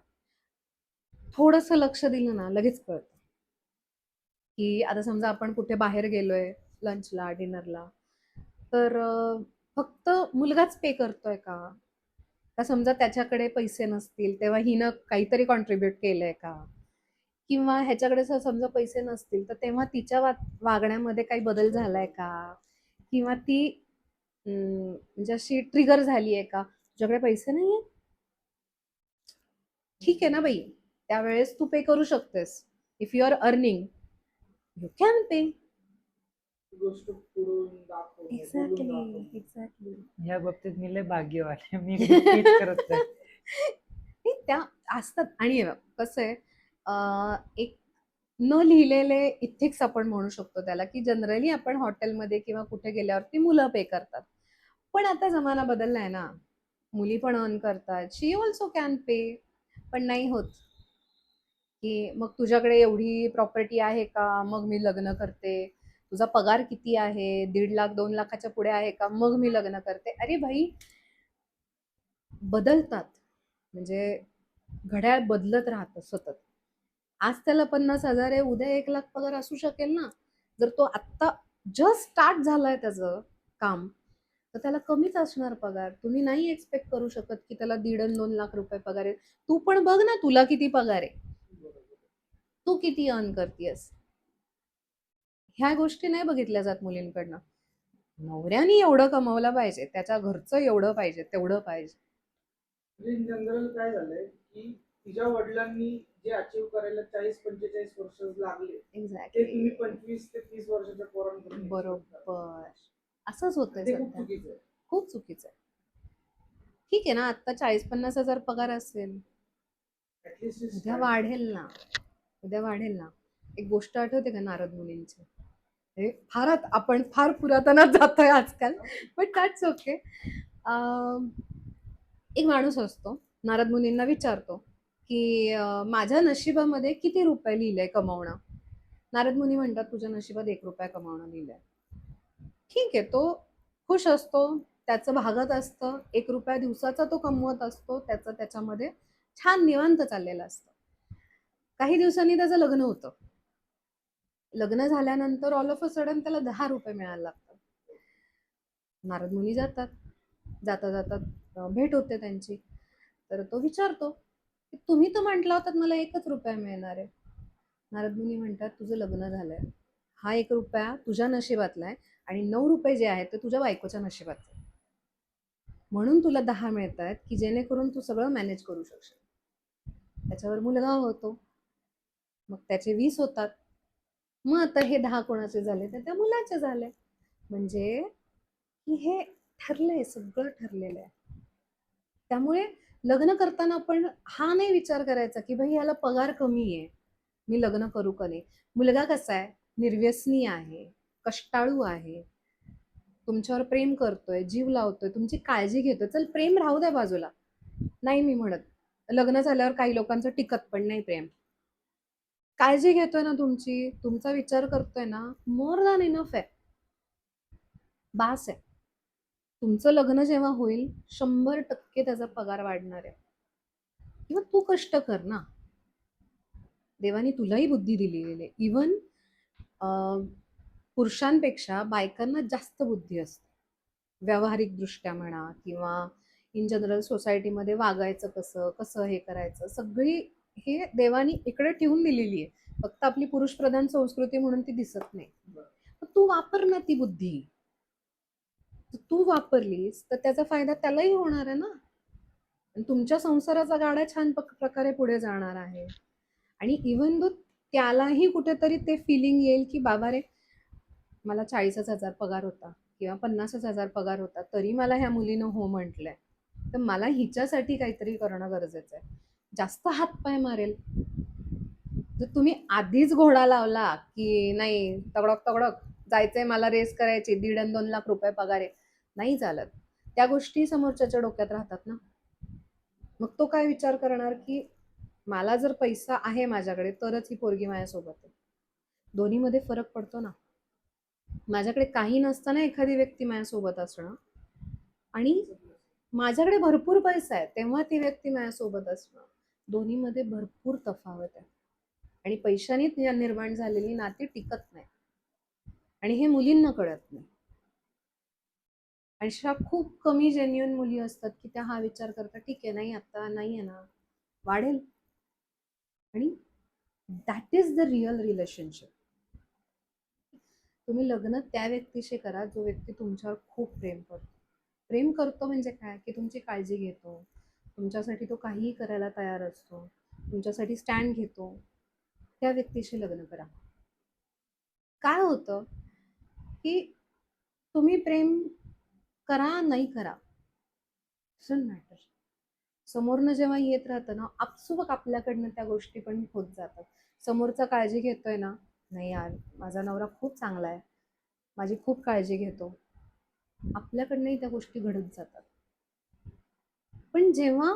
थोडंसं लक्ष दिलं ना लगेच कळतं की आता समजा आपण कुठे बाहेर गेलोय लंचला, डिनरला, तर फक्त मुलगाच पे करतोय का? का समजा त्याच्याकडे पैसे नसतील तेव्हा हिनं काहीतरी कॉन्ट्रीब्युट केलंय का? किंवा ह्याच्याकडे समजा पैसे नसतील तर तेव्हा तिच्या वागण्यामध्ये काही बदल झालाय का? किंवा ती म्हणजे अशी ट्रिगर झाली आहे का? तुझ्याकडे पैसे नाहीये, ठीक आहे ना बाई, त्यावेळेस तू पे करू शकतेस. If you are earning you can pay. Exactly exactly. या बाबतीत मी लय भाग्यवान आहे. मी रिपीट करत नाही. त्या असतात. आणि कसं आहे, एक न लिहिलेले इथिक्स आपण म्हणू शकतो त्याला, की जनरली आपण हॉटेलमध्ये किंवा कुठे गेल्यावरती मुलं पे करतात. पण आता जमाना बदललाय ना, मुली पण अर्न करतात, शी ऑल्सो कॅन पे. पण नाही होत की मग तुझ्याकडे एवढी प्रॉपर्टी आहे का, मग मी लग्न करते. तुझा पगार किती आहे, 1.5 लाख 2 लाखाच्या पुढे आहे का, मग मी लग्न करते. अरे भाई, बदलतात. म्हणजे घड्याळ बदलत राहतं सतत. आज त्याला 50,000 आहे, उद्या 1 लाख पगार असू शकेल ना. जर तो आत्ता जस्ट स्टार्ट झालाय त्याचं काम, तर त्याला कमीच असणार पगार. तुम्ही नाही एक्सपेक्ट करू शकत की त्याला 1.5 आणि 2 लाख रुपये पगार आहे. तू पण बघ ना तुला किती पगार आहे, तू किती अर्न करतेस. ह्या गोष्टी नाही बघितल्या जात मुलींकडनं. नवऱ्याने एवढं कमवलं पाहिजे, त्याच्या घरचं एवढं पाहिजे, तेवढं पाहिजे. इन जनरल काय झालंय की तिच्या वडिलांनी जे अचीव करायला 40-45 वर्ष लागले, ते एक्झॅक्टली. तुम्ही 25 ते 30 वर्षाच्या पोरांकडून बरोबर असंच होतंय ते खूप सध्या. चुकीचं आहे. खूप चुकीचं आहे. ठीक आहे ना, आता 40-50 हजार पगार असेल, At least it उद्या starts. वाढेल ना, उद्या वाढेल ना. एक गोष्ट आठवते का नारद मुनींची? हे फारच आपण फार पुरातनात जातोय आजकाल, बट दॅट्स ओके. एक माणूस असतो, नारद मुनींना विचारतो की माझ्या नशिबामध्ये किती रुपये लिहिलंय कमवणं. नारद मुनी म्हणतात तुझ्या नशिबात 1 रुपया कमावणं लिहिलंय. ठीक आहे, तो खुश असतो, त्याचं भागत असतं. 1 रुपया दिवसाचा तो कमवत असतो, त्याचं त्याच्यामध्ये छान निवांत चाललेलं असतं. काही दिवसांनी त्याचं लग्न होतं. लग्न झाल्यानंतर ऑल ऑफ अ सडन त्याला 10 रुपये मिळायला लागतात. नारद मुनी जातात, जाता जाता भेट होते त्यांची. तर तो विचारतो की तुम्ही तर म्हटला होतात मला 1च रुपया मिळणार आहे. नारद मुनी म्हणतात तुझं लग्न झालंय, हा 1 रुपया तुझ्या नशिबातला आहे आणि 9 रुपये जे आहेत ते तुझ्या बायकोच्या नशिबातले. म्हणून तुला 10 मिळत आहेत की जेणेकरून तू सगळं मॅनेज करू शकशील. त्याच्यावर मुलगा होतो, मग त्याचे 20 होतात. मग आता हे 10 कोणाचे झाले तर त्या मुलाचे झाले. म्हणजे की हे ठरलंय, सगळं ठरलेलं आहे. त्यामुळे लग्न करताना आपण हा नाही विचार करायचा की भाई ह्याला पगार कमी आहे, मी लग्न करू का नाही. मुलगा कसा आहे, निर्व्यसनी आहे, कष्टाळू आहे, तुमच्यावर प्रेम करतोय, जीव लावतोय, तुमची काळजी घेतोय. चल प्रेम राहू द्या बाजूला, नाही मी म्हणत, लग्न झाल्यावर काही लोकांचं टिकत पण नाही प्रेम. काळजी घेतोय ना तुमची, तुमचा विचार करतोय ना, मोर दॅन इनफ आहे, बास आहे. तुमचं लग्न जेव्हा होईल 100% त्याचा पगार वाढणार आहे. किंवा तू कष्ट कर ना, देवाने तुलाही बुद्धी दिलेली आहे. इवन पुरुषांपेक्षा बायकांना जास्त बुद्धी असते, व्यावहारिक दृष्ट्या म्हणा किंवा इन जनरल सोसायटीमध्ये वागायचं कसं कसं हे करायचं, सगळी हे देवानी इकडे ठेवून दिलेली आहे. फक्त आपली पुरुष प्रधान संस्कृती म्हणून ती दिसत नाही. तर तू वापर ना ती बुद्धी. तू वापरलीस तर त्याचा फायदा त्यालाही होणार आहे ना, आणि तुमच्या संसाराचा गाडा छान प्रकारे पुढे जाणार आहे. आणि इव्हन दो त्यालाही कुठेतरी ते फिलिंग येईल की बाबा रे, मला 40,000 पगार होता किंवा 50,000 पगार होता, तरी मला ह्या मुलीनं हो म्हटलंय, तर मला हिच्यासाठी काहीतरी करणं गरजेचं आहे. जास्त हातपाय मारेल. जर तुम्ही आधीच घोडा लावला की नाही तगडक तगडक जायचंय, मला रेस करायची, 1.5 आणि 2 लाख रुपये पगार आहे, नाही चालत. त्या गोष्टी समोरच्याच्या डोक्यात राहतात ना. मग तो काय विचार करणार की मला जर पैसा आहे माझ्याकडे तरच ही पोरगी माझ्यासोबत आहे. दोन्हीमध्ये फरक पडतो ना. माझ्याकडे काही नसताना एखादी व्यक्ती माझ्यासोबत असणं आणि माझ्याकडे भरपूर पैसा आहे तेव्हा ती व्यक्ती माझ्यासोबत असणं, दोन्हीमध्ये भरपूर तफावत आहे. आणि पैशाने निर्माण झालेली नाती टिकत नाही, आणि हे मुलींना कळत नाही. अशा खूप कमी जेन्युइन मुली असतात की त्या हा विचार करतात ठीक आहे, नाही आता नाही आहे ना, वाढेल. आणि that is the real relationship. तुम्ही लग्न त्या व्यक्तीशी करा जो व्यक्ती तुमच्यावर खूप प्रेम करतो. प्रेम करतो म्हणजे काय की तुमची काळजी घेतो, तुमच्यासाठी तो काहीही करायला तयार असतो, तुमच्यासाठी स्टँड घेतो. त्या व्यक्तीशी लग्न करा. काय होतं की तुम्ही प्रेम करा नाही करा, डझंट मॅटर. समोरनं जेव्हा येत राहतं ना, आपसुक आपल्याकडनं त्या गोष्टी पण होत जातात. समोरचा काळजी घेतोय ना, नाही यार माझा नवरा खूप चांगला आहे, माझी खूप काळजी घेतो, आपल्याकडनंही त्या गोष्टी घडत जातात. पण जेव्हा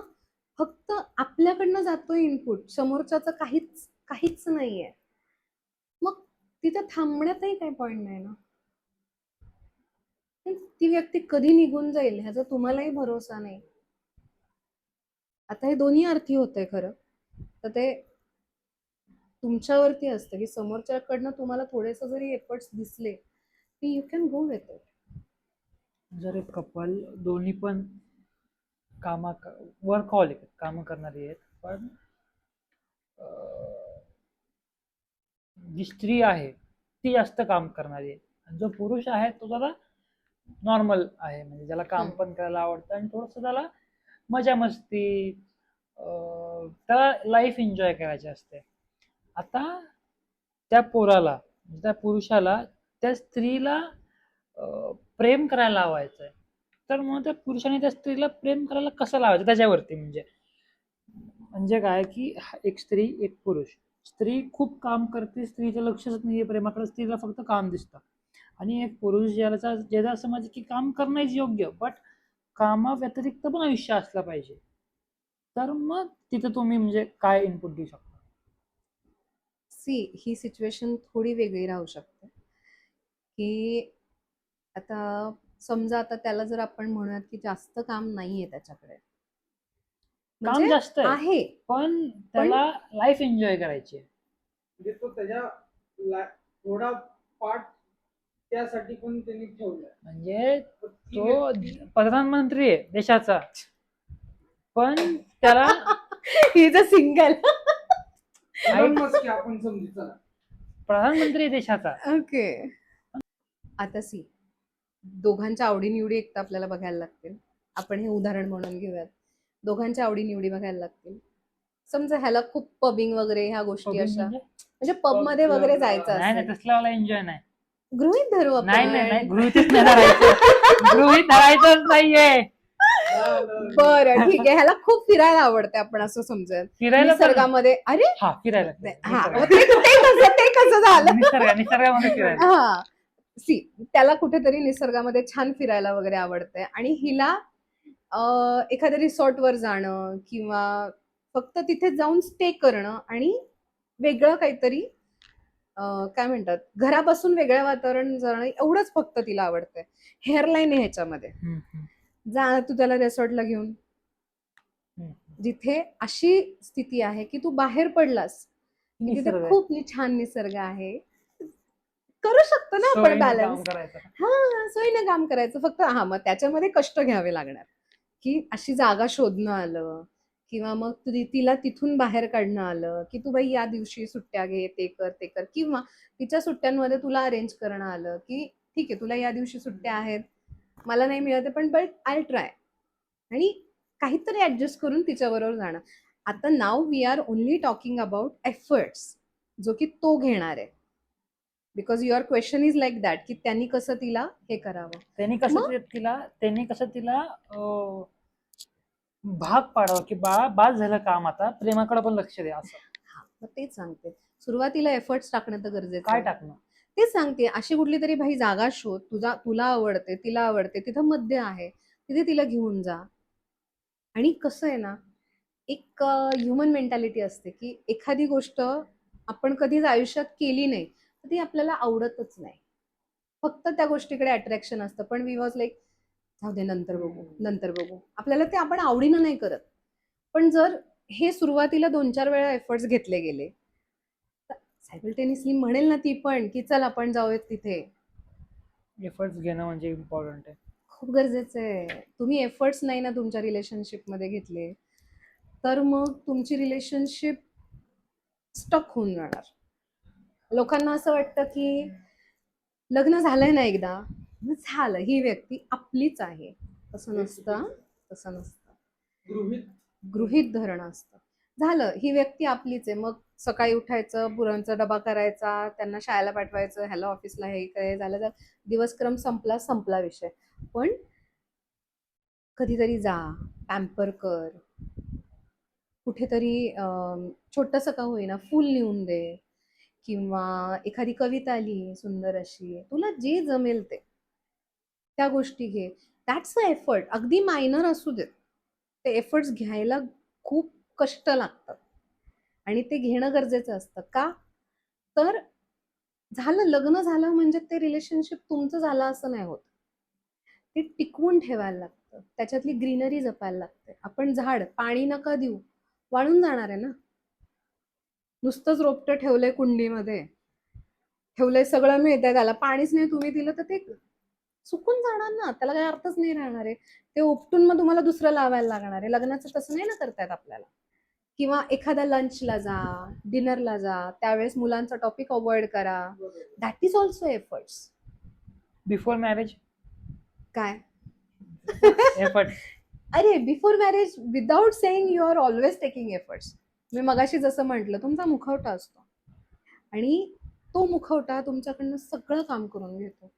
फक्त आपल्याकडनं जातोय इनपुट, समोरच्याचं काहीच काहीच नाहीये, मग तिथं थांबण्यातही काही पॉईंट नाही ना. ती व्यक्ती कधी निघून जाईल ह्याचा तुम्हालाही भरोसा नाही. आता हे दोन्ही अर्थी होतंय खरं तर ते तुमच्यावरती असतं की समोरच्याकडनं तुम्हाला थोडेसे जरी एफर्ट्स दिसले की you can go with it. जर एक कपल दोन्ही पण वर्कहॉलिक कामं करणारी आहेत, पण जी स्त्री आहे ती जास्त काम करणारी आहे, आणि जो पुरुष आहे तो जरा नॉर्मल आहे, म्हणजे ज्याला काम पण करायला आवडतं आणि थोडस त्याला मजा मस्ती, त्याला लाईफ एन्जॉय करायची असते. आता त्या पोराला, त्या पुरुषाला त्या स्त्रीला प्रेम करायला लावायचंय, तर मग त्या पुरुषाने त्या स्त्रीला प्रेम करायला कसं लावायचं त्याच्यावरती. म्हणजे काय की एक स्त्री एक पुरुष, स्त्री खूप काम करते, स्त्रीचं लक्षच नाहीये प्रेमाकडे, स्त्रीला फक्त काम दिसतं. आणि एक पुरुष ज्याचा समज की काम करणंच योग्य, बट कामा व्यतिरिक्त पण आयुष्य असलं पाहिजे, तर मग तिथं तुम्ही म्हणजे काय इनपुट देऊ शकता? ही सिच्युएशन थोडी वेगळी राहू शकते की आता समजा आता त्याला जर आपण म्हणूयात की जास्त काम नाहीये त्याच्याकडे, काम म्हणजे जास्त आहे पण त्याला लाईफ एन्जॉय करायची आहे. म्हणजे तो त्याच्या थोडा पार्ट त्यासाठी पण त्यांनी ठेवलाय. म्हणजे तो प्रधानमंत्री आहे देशाचा, पण त्याला इज अ सिंगल आपण समजू चला. प्रधानमंत्री देशाचा. ओके. आता दोघांच्या आवडीनिवडी एक तर आपल्याला बघायला लागतील. आपण हे उदाहरण म्हणून घेऊयात. दोघांच्या आवडीनिवडी बघायला लागतील. समजा ह्याला खूप पबिंग वगैरे ह्या गोष्टी अशा, म्हणजे पब मध्ये वगैरे जायचं नाही असेल, तसला वाला एन्जॉय नाही. गृहीत धरू आपण. नाही गृहीतच नाही धरायचं. गृहीत धरायचंच नाहीये. बरं ठीक आहे, ह्याला खूप फिरायला आवडते आपण असं समजूयात. फिरायला निसर्गामध्ये. अरे हा फिरायला ते कसं झालं? निसर्गामध्ये फिरायला. हा त्याला कुठेतरी निसर्गामध्ये छान फिरायला वगैरे आवडतंय, आणि हिला एखाद्या रिसॉर्टवर जाणं किंवा फक्त तिथे जाऊन स्टे करणं आणि वेगळं काहीतरी काय म्हणतात घरापासून वेगळ्या वातावरण जाणं, एवढंच फक्त तिला आवडतंय. हेअरलाईन आहे ह्याच्यामध्ये. जा तू त्याला रिसॉर्टला घेऊन, जिथे अशी स्थिती आहे की तू बाहेर पडलास, की तिथे निसर्ग आहे. खूप छान निसर्ग आहे. करू शकतो ना आपण सोयीनं काम बॅलन्स. करायचं. हा, सोयीनं काम करायचं. फक्त हा, मग त्याच्यामध्ये कष्ट घ्यावे लागणार, की अशी जागा शोधणं आलं, किंवा मग तिला तिथून बाहेर काढणं आलं, की तू बाई या दिवशी सुट्ट्या घे, ते कर ते कर, किंवा तिच्या सुट्ट्यांमध्ये तुला अरेंज करणं आलं, की ठीक आहे तुला या दिवशी सुट्ट्या आहेत, मला नाही मिळत पण बट आय ट्राय, आणि काहीतरी ऍडजस्ट करून तिच्याबरोबर जाणं. आता now we are only talking about efforts, जो की तो घेणार आहे. Because your question is like that, की त्यांनी कसं तिला हे करावं. मग त्यांनी कसं तिला भाग पाडावं, की बाळा बास झालं काम, आता प्रेमाकडे पण लक्ष द्या. असं हा, मग तेच सांगते, सुरुवातीला एफर्ट्स टाकणं तर गरजेचं काय आहे. टाकणं? तेच सांगते, अशी कुठली तरी भाई जागा शोध, तुला आवडते, तिला आवडते, तिथं मध्य आहे, तिथे तिला घेऊन जा. आणि कसं आहे ना, एक ह्युमन मेंटॅलिटी असते, की एखादी गोष्ट आपण कधीच आयुष्यात केली नाही तर ती आपल्याला आवडतच नाही. फक्त त्या गोष्टीकडे अट्रॅक्शन असतं, पण वी वॉज लाईक जाऊ दे, नंतर बघू नंतर बघू, आपल्याला ते आपण आवडीनं नाही करत. पण जर हे सुरुवातीला 2-4 वेळा एफर्ट्स घेतले गेले, तर सायमल्टेनियसली म्हणेल ना ती पण, की चल आपण जाऊयात तिथे. एफर्ट्स घेणं म्हणजे इम्पॉर्टंट आहे. खूप गरजेचं आहे. तुम्ही एफर्ट्स नाही ना तुमच्या रिलेशनशिपमध्ये घेतले, तर मग तुमची रिलेशनशिप स्टक होऊन जाणार. लोकांना असं वाटतं की लग्न झालंय ना एकदा, मग झालं, ही व्यक्ती आपलीच आहे. तसं नसतं. तसं नसतं. गृहीत धरणं असतं. झालं, ही व्यक्ती आपलीच आहे. मग सकाळी उठायचं, पुरणचा डबा करायचा, त्यांना शाळेला पाठवायचं, ह्याला ऑफिसला, हे काय झालं तर दिवसक्रम संपला विषय. पण कधीतरी जा, पॅम्पर कर, कुठेतरी छोटंसं का होईना फूल नेऊन दे, किंवा एखादी कविता लिही सुंदर अशी, तुला जे जमेल ते त्या गोष्टी घे. That's a effort. अगदी मायनर असू देत, ते एफर्ट्स घ्यायला खूप कष्ट लागतात, आणि ते घेणं गरजेचं असतं. का? तर झालं, लग्न झालं म्हणजे ते रिलेशनशिप तुमचं झालं असं नाही होत. ते टिकवून ठेवायला लागतं, त्याच्यातली ग्रीनरी जपायला लागते. आपण झाड पाणी नका देऊ, वाळून जाणार आहे ना. नुसतंच रोपटं ठेवलंय कुंडीमध्ये, ठेवलंय, सगळं मिळतंय, त्याला पाणीच नाही तुम्ही दिलं तर ते सुकून जाणार ना, त्याला काही अर्थच नाही राहणार आहे. ते उपटून मग तुम्हाला दुसरं लावायला लागणार आहे. लग्नाचं तसं नाही ना करतायत आपल्याला. किंवा एखाद्या लंचला जा, डिनरला जा, त्यावेळेस मुलांचा टॉपिक अवॉइड करा. That is also efforts. Before marriage काय? एफर्ट्स. अरे, before marriage without saying you are always taking efforts. मी मगाशी जसं म्हटलं, तुमचा मुखवटा असतो, आणि तो मुखवटा तुमच्याकडनं सगळं काम करून घेतो.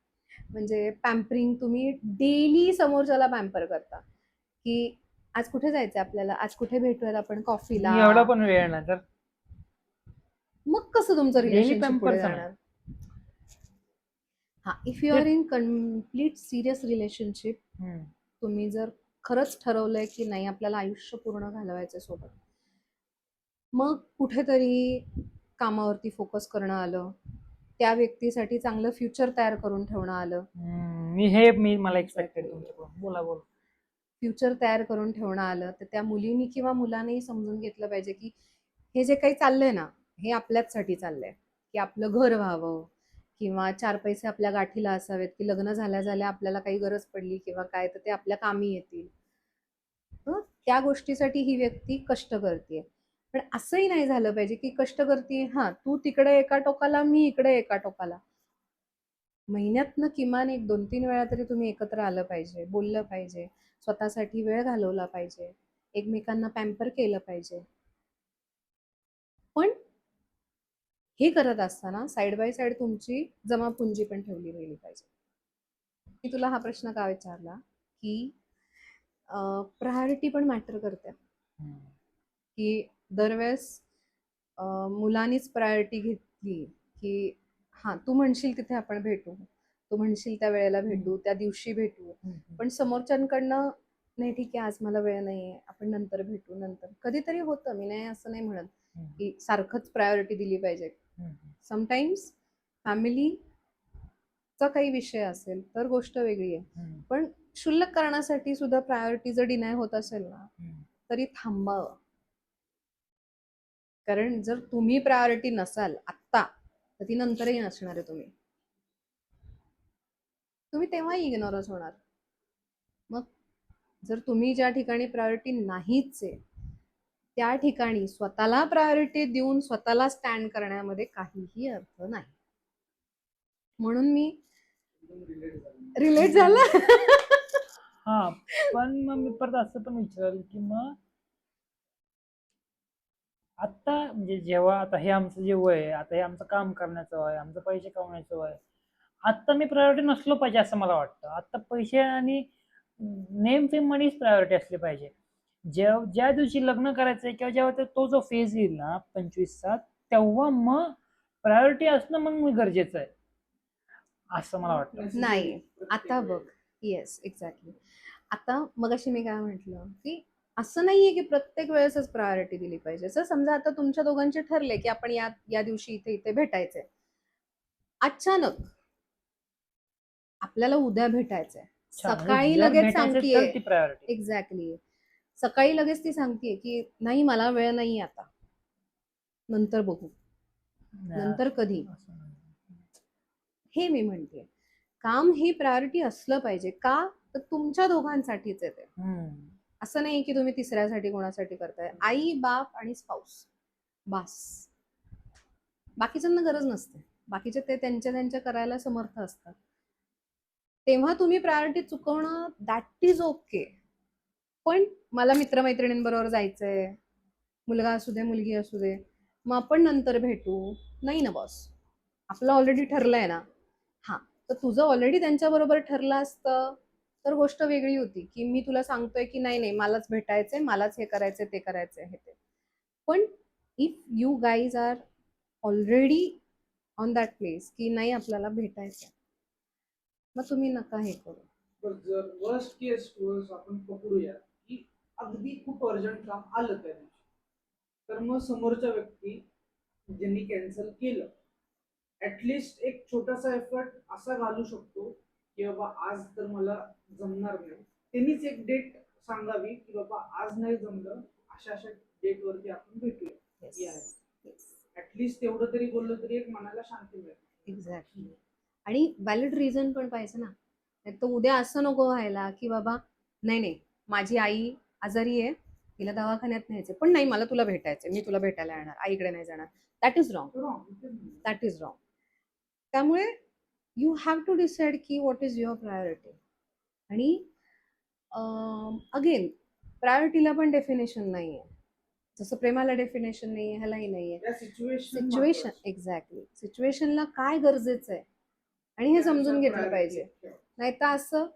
म्हणजे पॅम्परिंग, तुम्ही डेली समोरच्याला पॅम्पर करता, की आज कुठे जायचं आपल्याला, आज कुठे भेटूयात आपण कॉफीला. एवढा पण वेळ नाही तर मग कसं तुमचं डेली रिलेशनशिप पुढे पॅम्पर जाणार? हा, if you are in complete serious relationship, तुम्ही जर खरंच ठरवलंय की नाही आपल्याला आयुष्य पूर्ण घालवायचं सोबत, मग कुठेतरी कामावरती फोकस करणं आलं, त्या व्यक्तीसाठी चांगलं फ्युचर तयार करून ठेवणं आलं. मला एक्सपेक्टेड तुमच्याकडून. बोला. फ्युचर तयार करून ठेवणं आलं, तर त्या मुलीनी किंवा मुलानेही समजून घेतलं पाहिजे की हे जे काही चाललंय ना, हे आपल्याचसाठी चाललंय, की आपलं घर व्हावं, किंवा 4 पैसे आपल्या गाठीला असावेत, की लग्न झाल्या आपल्याला काही गरज पडली किंवा काय, तर ते आपल्या कामी येतील. त्या गोष्टीसाठी ही व्यक्ती कष्ट करते. पण असंही नाही झालं पाहिजे की कष्ट करते, हा तू तिकडे एका टोकाला, मी इकडे एका टोकाला. महिन्यातनं किमान 1-2-3 वेळा तरी तुम्ही एकत्र आलं पाहिजे, बोललं पाहिजे, स्वतःसाठी वेळ घालवला पाहिजे, एकमेकांना पॅम्पर केलं पाहिजे. पण हे करत असताना साईड बाय साईड तुमची जमापुंजी पण ठेवली गेली पाहिजे. मी तुला हा प्रश्न का विचारला, की प्रायोरिटी पण मॅटर करते, की दरवेळेस मुलांनीच प्रायोरिटी घेतली, की हा तू म्हणशील तिथे आपण भेटू, तू म्हणशील त्या वेळेला भेटू, त्या दिवशी भेटू, पण समोरच्यांकडनं नाही ठीक आहे आज मला वेळ नाहीये, आपण नंतर भेटू, नंतर कधीतरी होतं, मी नाही असं नाही म्हणत की सारखंच प्रायोरिटी दिली पाहिजे. समटाईम्स फॅमिलीचा काही विषय असेल तर गोष्ट वेगळी आहे, पण क्षुल्लक कारणासाठी सुद्धा प्रायोरिटी जर डिनाय होत असेल ना, तरी थांबावं. कारण जर तुम्ही प्रायोरिटी नसाल आत्ता, तर ती नंतरही नसणार आहे. तुम्ही तेव्हाही इग्नोरच होणार. मग जर तुम्ही ज्या ठिकाणी प्रायोरिटी नाहीच आहे, त्या ठिकाणी स्वतःला प्रायोरिटी देऊन स्वतःला स्टँड करण्यामध्ये काहीही अर्थ नाही. म्हणून मी एकदम रिलेट झाला. हा, पण मग मी परत असं पण विचारेल की मग आता म्हणजे जेव्हा आता हे आमचं जे वय आहे, आता हे आमचं काम करण्याचं वय, आमचं पैसे कमवण्याचं वय, आता मी प्रायोरिटी नसलो पाहिजे असं मला वाटतं. आता पैसे आणि नेम फेम मनीच प्रायोरिटी असली पाहिजे. ज्या दिवशी लग्न करायचंय किंवा जेव्हा तो जो फेज येईल ना 25चा, तेव्हा मग प्रायोरिटी असणं मग गरजेचं आहे असं मला वाटतं. नाही, आता बघ. Yes, exactly. आता मगाशी मी काय म्हटलं की असं नाहीये की प्रत्येक वेळेसच प्रायोरिटी दिली पाहिजे. जर समजा आता तुमच्या दोघांचे ठरले की आपण या या दिवशी इथे इथे भेटायचंय, अचानक आपल्याला उद्या भेटायचंय, अच्छा, म्हणजे सकाळी जर लगेच भेटायचं सांगतीये. तर ती प्रायोरिटी. एक्झॅक्टली. सकाळी लगेच ती सांगतीये की नाही, मला वेळ नाही आता, नंतर बघू. नंतर कधी? हे मी म्हणते. काम ही प्रायोरिटी असलं पाहिजे. का? तर तुमच्या दोघांसाठीच आहे ते. असं नाही की तुम्ही तिसऱ्यासाठी कोणासाठी करताय. आई, बाप आणि स्पाऊस, बास. बाकीच्यांना गरज नसते. बाकीचे ते त्यांच्या त्यांच्या करायला समर्थ असतात. तेव्हा तुम्ही प्रायोरिटी चुकवणं, दॅट इज ओके. पण मला मित्रमैत्रिणींबरोबर जायचंय, मुलगा असू दे मुलगी असू दे, मग आपण नंतर भेटू, नाही ना बॉस. आपलं ऑलरेडी ठरलंय ना. हा, तर तुझं ऑलरेडी त्यांच्याबरोबर ठरलं असतं तर गोष्ट वेगळी होती की मी तुला सांगतोय की नाही नाही, मलाच भेटायचंय, मलाच हे करायचंय, ते करायचंय, हे ते. पण if you guys are already on that place की नाही आपल्याला भेटायचंय, मग तुम्ही नका हे करू. पण जर वर्स्ट केस आपण पकडूया की अगदी खूप अर्जंट काम आलं त्या दिवशी, तर मग समोरच्या व्यक्ती ज्यांनी कॅन्सल केलं, ऍटलिस्ट एक छोटासा एफर्ट असा घालू शकतो की बाबा आज तर मला जमणार नाही, त्यांनीच एक डेट सांगावी की बाबा आज नाही जमलं, अशा अशा डेट वरती आपण भेटूया. ऍटलिस्ट तेवढं तरी बोललं तरी एक मनाला शांती मिळते. एक्झॅक्टली. आणि व्हॅलिड रिझन पण पाहिजे ना. नाही तर उद्या असं नको व्हायला की बाबा नाही नाही, माझी आई आजारी आहे, तिला दवाखान्यात न्यायचंय, पण नाही मला तुला भेटायचंय, मी तुला भेटायला येणार, आईकडे नाही जाणार. That is wrong. That is wrong. त्यामुळे यू हॅव टू डिसाईड की व्हॉट इज युअर प्रायोरिटी. आणि अगेन, प्रायोरिटीला पण डेफिनेशन नाहीये. जसं प्रेमाला डेफिनेशन नाहीये, ह्यालाही नाहीये. सिच्युएशन, एक्झॅक्टली, सिच्युएशनला काय गरजेचं आहे आणि हे समजून घेतलं पाहिजे. नाही तर असं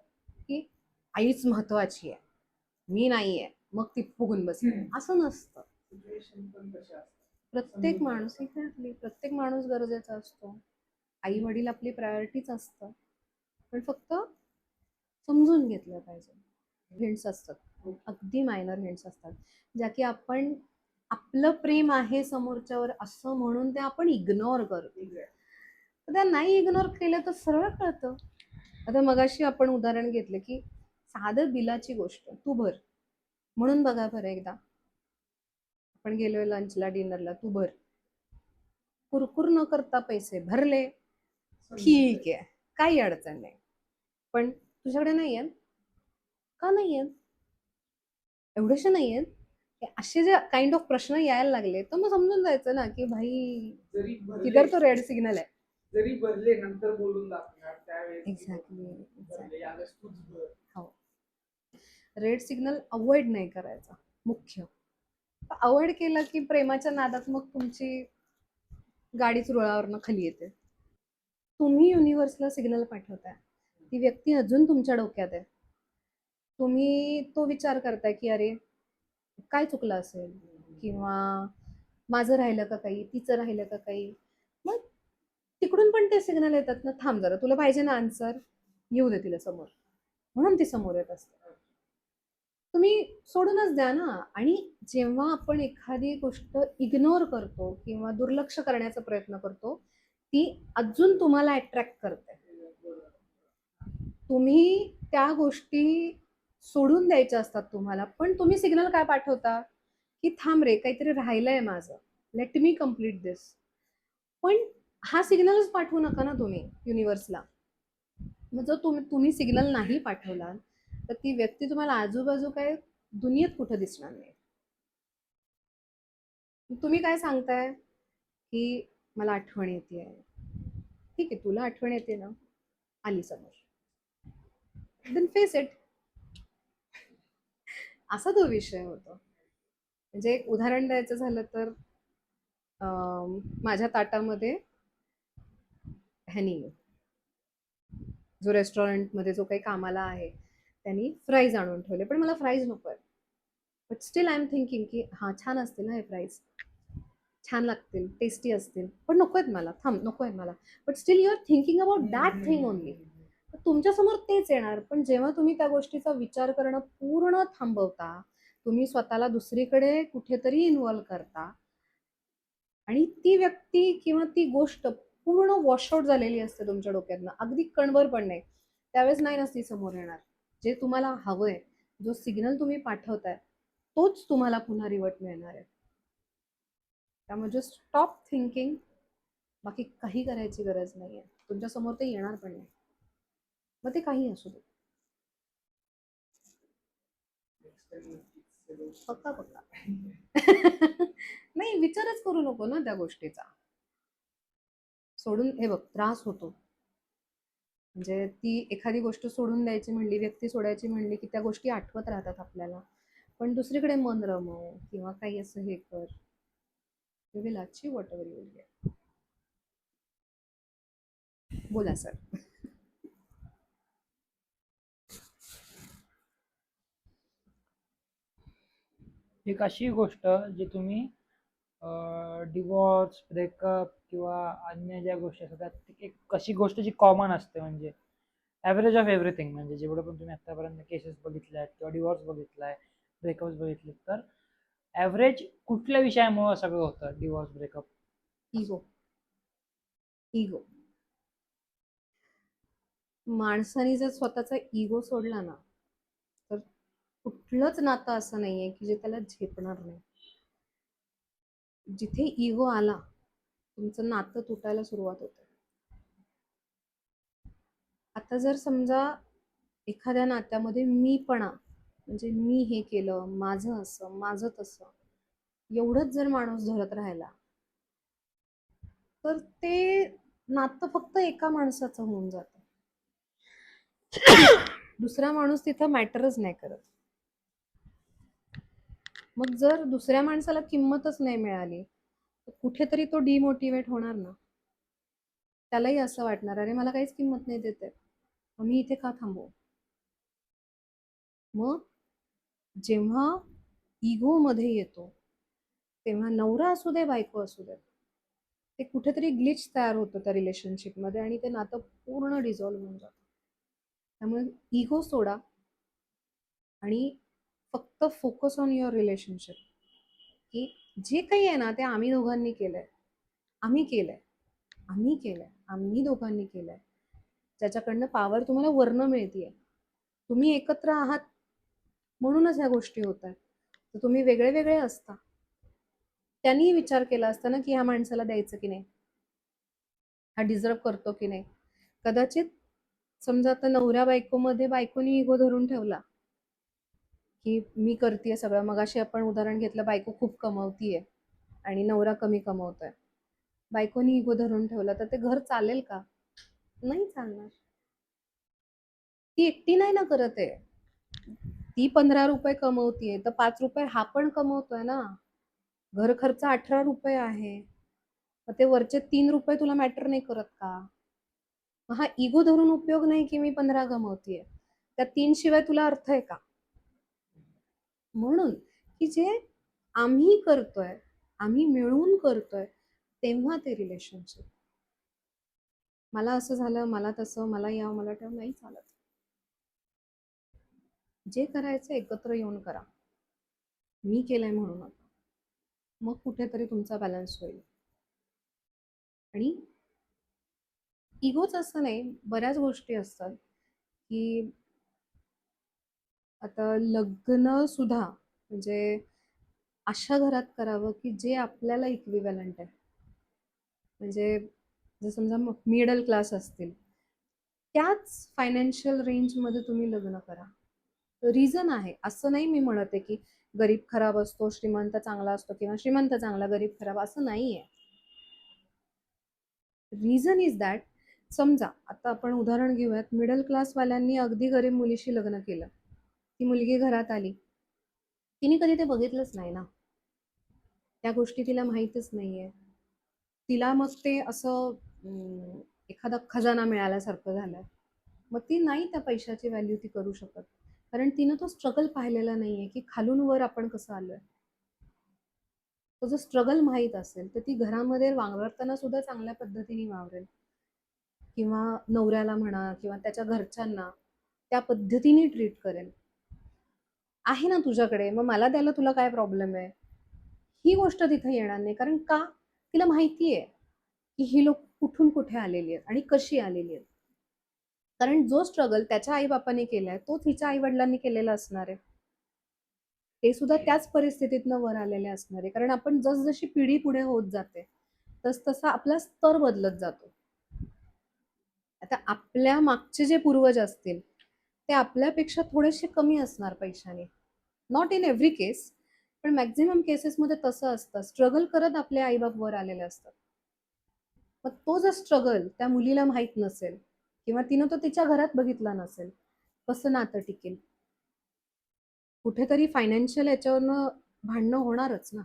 की आईच महत्वाची आहे, मी नाहीये, मग ती फुगून बसते, असं नसतं. प्रत्येक माणूस, एक्झॅक्टली, प्रत्येक माणूस गरजेचा असतो. आई वडील आपली प्रायोरिटीच असतं, पण फक्त समजून घेतलं पाहिजे. हिंट्स असतात, अगदी मायनर हिंट्स असतात, ज्या की आपण आपलं प्रेम आहे समोरच्यावर असं म्हणून ते आपण इग्नोर करतो. तर त्या नाही इग्नोर केलं तर सरळ कळतं. आता मगाशी आपण उदाहरण घेतलं की साधं बिलाची गोष्ट, तू भर म्हणून बघा बरं एकदा. आपण गेलोय लंचला, डिनरला, तू भर. कुरकुर न करता पैसे भरले, ठीक आहे, काही अडचण नाही. पण तुझ्याकडे नाही आहेत का? नाही आहेत, एवढेशे नाही आहेत, असे जे काइंड ऑफ प्रश्न यायला लागले तर मग समजून जायचं ना की भाई इधर तो रेड सिग्नल आहे. जरी भरले नंतर बोलून दाखवणार त्यावेळेस. एक्झॅक्टली. एक्झॅक्टली. हो, रेड सिग्नल अवॉइड नाही करायचा. मुख्य अवॉइड केलं की प्रेमाच्या नादात मग तुमची गाडीच रुळावरनं खाली येते. तुम्ही युनिव्हर्सला सिग्नल पाठवताय, ती व्यक्ती अजून तुमच्या डोक्यात आहे. तुम्ही तो विचार करताय की अरे काय चुकलं असेल, किंवा माझं राहिलं का काही, तिचं राहिलं का काही. मग तिकडून पण ते सिग्नल येतात ना, थांब जरा, तुला पाहिजे ना आन्सर, येऊ दे तिला समोर, म्हणून ती समोर येत असते. तुम्ही सोडूनच द्या ना. आणि जेव्हा आपण एखादी गोष्ट इग्नोर करतो किंवा दुर्लक्ष करण्याचा प्रयत्न करतो, ती अजून तुम्हाला अट्रॅक्ट करते. तुम्ही त्या गोष्टी सोडून द्यायच्या असतात तुम्हाला, पण तुम्ही सिग्नल काय पाठवता की थांब रे, काहीतरी राहिलंय माझं, लेट मी कम्प्लीट दिस. पण हा सिग्नलच पाठवू नका ना तुम्ही युनिव्हर्सला. मग जर तुम्ही सिग्नल नाही पाठवला तर ती व्यक्ती तुम्हाला आजूबाजू काय दुनियेत कुठं दिसणार नाही. तुम्ही काय सांगताय की मला आठवण येते. ठीक आहे, तुला आठवण येते ना, आली समोर, देन फेस इट. असा तो विषय होतो. म्हणजे एक उदाहरण द्यायचं झालं तर माझ्या ताटामध्ये ह्यानी जो रेस्टॉरंटमध्ये जो काही कामाला आहे त्यांनी फ्राईज आणून ठेवले, पण मला फ्राईज नको आहे. But still I am thinking की हां छान असतील ना हे फ्राईज, छान लागतील, टेस्टी असतील, पण नको आहेत मला, थांब नको आहेत मला. But still you are thinking about that thing only. तुमच्यासमोर तेच येणार. पण जेव्हा तुम्ही त्या गोष्टीचा विचार करणं पूर्ण थांबवता, तुम्ही स्वतःला दुसरीकडे कुठेतरी इन्व्हॉल्व करता आणि ती व्यक्ती किंवा ती गोष्ट पूर्ण वॉशआउट झालेली असते तुमच्या डोक्यातनं, अगदी कणभर पण नाही, त्यावेळेस नाही नसती समोर येणार. जे तुम्हाला हवंय, जो सिग्नल तुम्ही पाठवताय तोच तुम्हाला पुन्हा रिवर्ट मिळणार आहे. त्यामुळे जस्ट स्टॉप थिंकिंग. बाकी काही करायची गरज नाहीये. तुमच्यासमोर ते येणार पण नाही, मग ते काही असू दे. पक्का पक्का. नाही, विचारच करू नको ना त्या गोष्टीचा. सोडून, हे बघ, त्रास होतो. म्हणजे ती एखादी गोष्ट सोडून द्यायची म्हणली, व्यक्ती सोडायची म्हणली की त्या गोष्टी आठवत राहतात आपल्याला. पण दुसरीकडे मन रमव किंवा काही असं हे कर, you will achieve what ever you will get. बोला सर. एक अशी गोष्ट जी तुम्ही डिवॉर्स, ब्रेकअप किंवा अन्य ज्या गोष्टी असतात त्यात एक अशी गोष्ट जी कॉमन असते, म्हणजे ॲव्हरेज ऑफ एव्हरीथिंग. म्हणजे जेवढं पण तुम्ही आतापर्यंत केसेस बघितल्या आहेत किंवा डिवॉर्स बघितलाय, ब्रेकअप्स बघितले, तर ॲव्हरेज कुठल्या विषयामुळे सगळं होतं डिवॉर्स, ब्रेकअप? इगो. इगो. माणसाने जर स्वतःचा इगो सोडला ना, तर कुठलंच नातं असं नाहीये की जे त्याला झेपणार नाही. जिथे इगो आला, तुमचं नातं तुटायला सुरुवात होते. आता जर समजा एखाद्या नात्यामध्ये मीपणा, म्हणजे मी हे केलं, माझं असं, माझं तसं, एवढंच जर माणूस धरत राहिला तर ते नातं फक्त एका माणसाचं होऊन जातं. दुसरा माणूस तिथं मॅटरच नाही करत. मग जर दुसऱ्या माणसाला किंमतच नाही मिळाली तर कुठेतरी तो डिमोटिवेट होणार ना. त्यालाही असं वाटणार, अरे मला काहीच किंमत नाही देते, मग मी इथे का थांबू. मग जेव्हा इगो मध्ये येतो तेव्हा नवरा असू दे, बायको असू दे, ते कुठेतरी ग्लिच तयार होतं त्या रिलेशनशिपमध्ये आणि ते नातं पूर्ण डिझॉल्व्ह होऊन जातं. त्यामुळे इगो सोडा आणि फक्त फोकस ऑन युअर रिलेशनशिप. की जे काही आहे ना ते आम्ही दोघांनी केलंय, आम्ही केलंय, आम्ही केलंय, आम्ही दोघांनी केलंय. ज्याच्याकडनं पावर तुम्हाला वर्ण मिळतीये, तुम्ही एकत्र आहात म्हणूनच ह्या गोष्टी होत आहेत. तर तुम्ही वेगळे वेगळे असता, त्यांनी विचार केला असता ना की ह्या माणसाला द्यायचं की नाही, हा डिझर्व करतो की नाही. कदाचित समजा आता नवऱ्या बायकोमध्ये बायकोनी इगो धरून ठेवला की मी करतेय सगळं. मगाशी आपण उदाहरण घेतलं, बायको खूप कमवतीये आणि नवरा कमी कमवतोय. बायकोनी इगो धरून ठेवला तर ते घर चालेल का? नाही चालणार. ती एकटी नाही ना करत आहे. ती 15 रुपये कमवतीये तर 5 रुपये हा पण कमवतोय ना. घर खर्च 18 रुपये आहे, मग ते वरचे 3 रुपये तुला मॅटर नाही करत का? मग हा इगो धरून उपयोग नाही की मी 15 कमवतीये, त्या 3 शिवाय तुला अर्थ आहे का? म्हणून की जे आम्ही करतोय, आम्ही मिळून करतोय, तेव्हा ते रिलेशनशिप. मला असं झालं, मला तसं, मला यावं, मला ठेव, नाही चालत. जे करायचं एकत्र येऊन करा. मी केलंय म्हणून नका. मग कुठेतरी तुमचा बॅलन्स होईल. आणि इगोच असं नाही, बऱ्याच गोष्टी असतात की आता लग्न सुद्धा, म्हणजे अशा घरात करावं की जे आपल्याला इक्विव्हॅलंट आहे. म्हणजे जर समजा मिडल क्लास असतील, त्याच फायनान्शियल रेंजमध्ये तुम्ही लग्न करा. रिझन आहे, असं नाही मी म्हणत आहे की गरीब खराब असतो, श्रीमंत चांगला असतो, किंवा श्रीमंत चांगला गरीब खराब, असं नाहीये. रिझन इज दॅट, समजा आता आपण उदाहरण घेऊयात, मिडल क्लास वाल्यांनी अगदी गरीब मुलीशी लग्न केलं, ती मुलगी घरात आली, तिने कधी ते बघितलंच नाही ना, त्या गोष्टी तिला माहीतच नाहीये. तिला मग ते असं एखादा खजाना मिळाल्यासारखं झालं. मग ती नाही त्या पैशाची व्हॅल्यू ती करू शकत, कारण तिनं तो स्ट्रगल पाहिलेला नाहीये की खालून वर आपण कसं आलोय. तो जर स्ट्रगल माहीत असेल तर ती घरामध्ये वावरताना सुद्धा चांगल्या पद्धतीने वावरेल, किंवा नवऱ्याला म्हणा किंवा त्याच्या घरच्यांना त्या पद्धतीने ट्रीट करेल. आहे ना तुझ्याकडे, मग मला द्यायला तुला काय प्रॉब्लेम आहे, ही गोष्ट तिथे येणार नाही. कारण का, तिला माहिती आहे की ही लोक कुठून कुठे आलेली आहेत आणि कशी आलेली आहेत. कारण जो स्ट्रगल त्याच्या आईबापांनी केलाय तोच हिच्या आई वडिलांनी केलेला असणार आहे. ते सुद्धा त्याच परिस्थितीतनं वर आलेले असणार आहे. कारण आपण जसजशी पिढी पुढे होत जाते तस तसा आपला स्तर बदलत जातो. आता आपल्या मागचे जे पूर्वज असतील ते आपल्यापेक्षा थोडेसे कमी असणार पैशाने, नॉट इन एव्हरी केस, पण मॅक्झिमम केसेसमध्ये तसं असतं. स्ट्रगल करत आपले आईबाप वर आलेले असतात. मग तो जर स्ट्रगल त्या मुलीला माहीत नसेल किंवा तिनं तो तिच्या घरात बघितला नसेल, कसं नातं टिकेल? कुठेतरी फायनान्शियल याच्यावरनं भांडणं होणारच ना.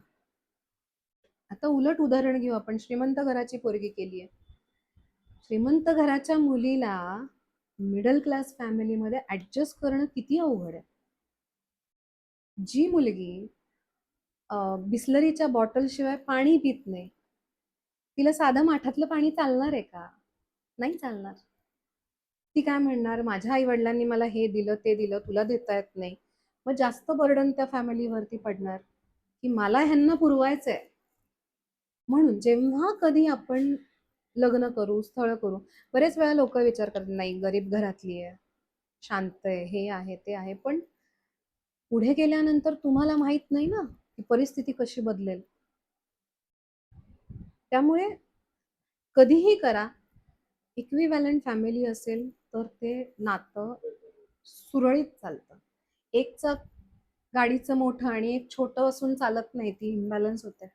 आता उलट उदाहरण घेऊ आपण, श्रीमंत घराची पोरगी केली आहे. श्रीमंत घराच्या मुलीला मिडल क्लास फॅमिलीमध्ये ऍडजस्ट करणं किती अवघड आहे. जी मुलगी बिस्लरीच्या बॉटल शिवाय पाणी पित नाही, तिला साधं माठातलं पाणी चालणार आहे का? नाही चालणार. ती काय म्हणणार, माझ्या आई वडिलांनी मला हे दिलं ते दिलं, तुला देता येत नाही. मग जास्त बर्डन त्या फॅमिलीवरती पडणार की मला ह्यांना पुरवायचंय. म्हणून जेव्हा कधी आपण लग्न करू, स्थळ करू, बरेच वेळा लोक विचार करतात नाही गरीब घरातली आहे, शांत आहे, हे आहे ते आहे, पण पुढे गेल्यानंतर तुम्हाला माहित नाही ना की परिस्थिती कशी बदलेल. त्यामुळे कधीही करा, इक्विव्हॅलंट फॅमिली असेल तर ते नातं सुरळीत चालतं. एक चाक गाडीचं मोठं आणि एक छोटं असून चालत नाही, ती इम्बॅलन्स होते.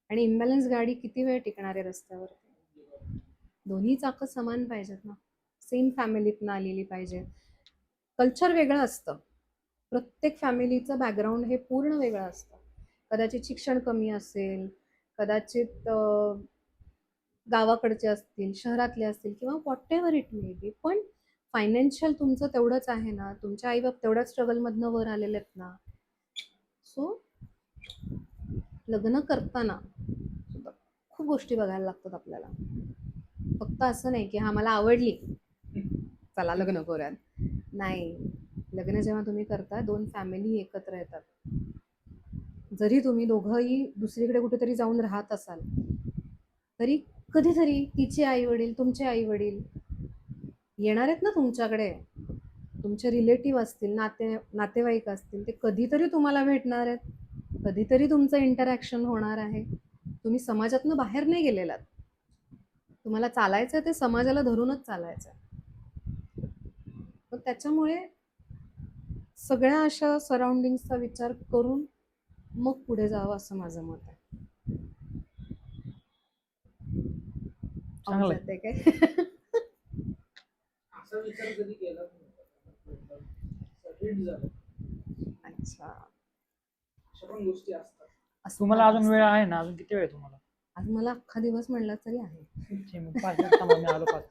आणि इम्बॅलन्स गाडी किती वेळ टिकणार आहे रस्त्यावर? दोन्ही चाकं समान पाहिजेत ना, सेम फॅमिलीतनं आलेली पाहिजे. कल्चर वेगळं असतं, प्रत्येक फॅमिलीचं बॅकग्राऊंड हे पूर्ण वेगळं असतं. कदाचित शिक्षण कमी असेल, कदाचित गावाकडचे असतील, शहरातले असतील, किंवा what ever it may be, पण फायनान्शियल तुमचं तेवढंच आहे ना, तुमच्या आईबाप तेवढ्याच स्ट्रगलमधनं वर आलेले आहेत ना. सो लग्न करताना सुद्धा खूप गोष्टी बघायला लागतात आपल्याला. फक्त असं नाही की हा मला आवडली चला लग्न करूयात. नाही, लग्न जेव्हा तुम्ही करता दोन फॅमिली एकत्र येतात. जरी तुम्ही दोघंही दुसरीकडे कुठेतरी जाऊन राहत असाल तरी कधीतरी तिचे आई वडील, तुमचे आई वडील येणार आहेत ना तुमच्याकडे. तुमचे रिलेटिव्ह असतील, नातेवाईक असतील, ते कधीतरी तुम्हाला भेटणार आहेत, कधीतरी तुमचं इंटरॅक्शन होणार आहे. तुम्ही समाजातनं बाहेर नाही गेलेलात, तुम्हाला चालायचं ते समाजाला धरूनच चालायचं. तर त्याच्यामुळे सगळ्या अशा सराउंडिंगचा विचार करून मग पुढे जावं असं माझं मत आहे. चांगलंय. जाते काय? असा विचार कधी केला हिट झालं. अच्छा, अशा पण गोष्टी असतात. असं तुम्हाला का अजून असतं? वेळ आहे ना, अजून किती वेळ आहे तुम्हाला? आज मला अख्खा दिवस म्हणला तरी आहे. ठीक आहे, मग 5 मिनिट थांबा, मी आलो 5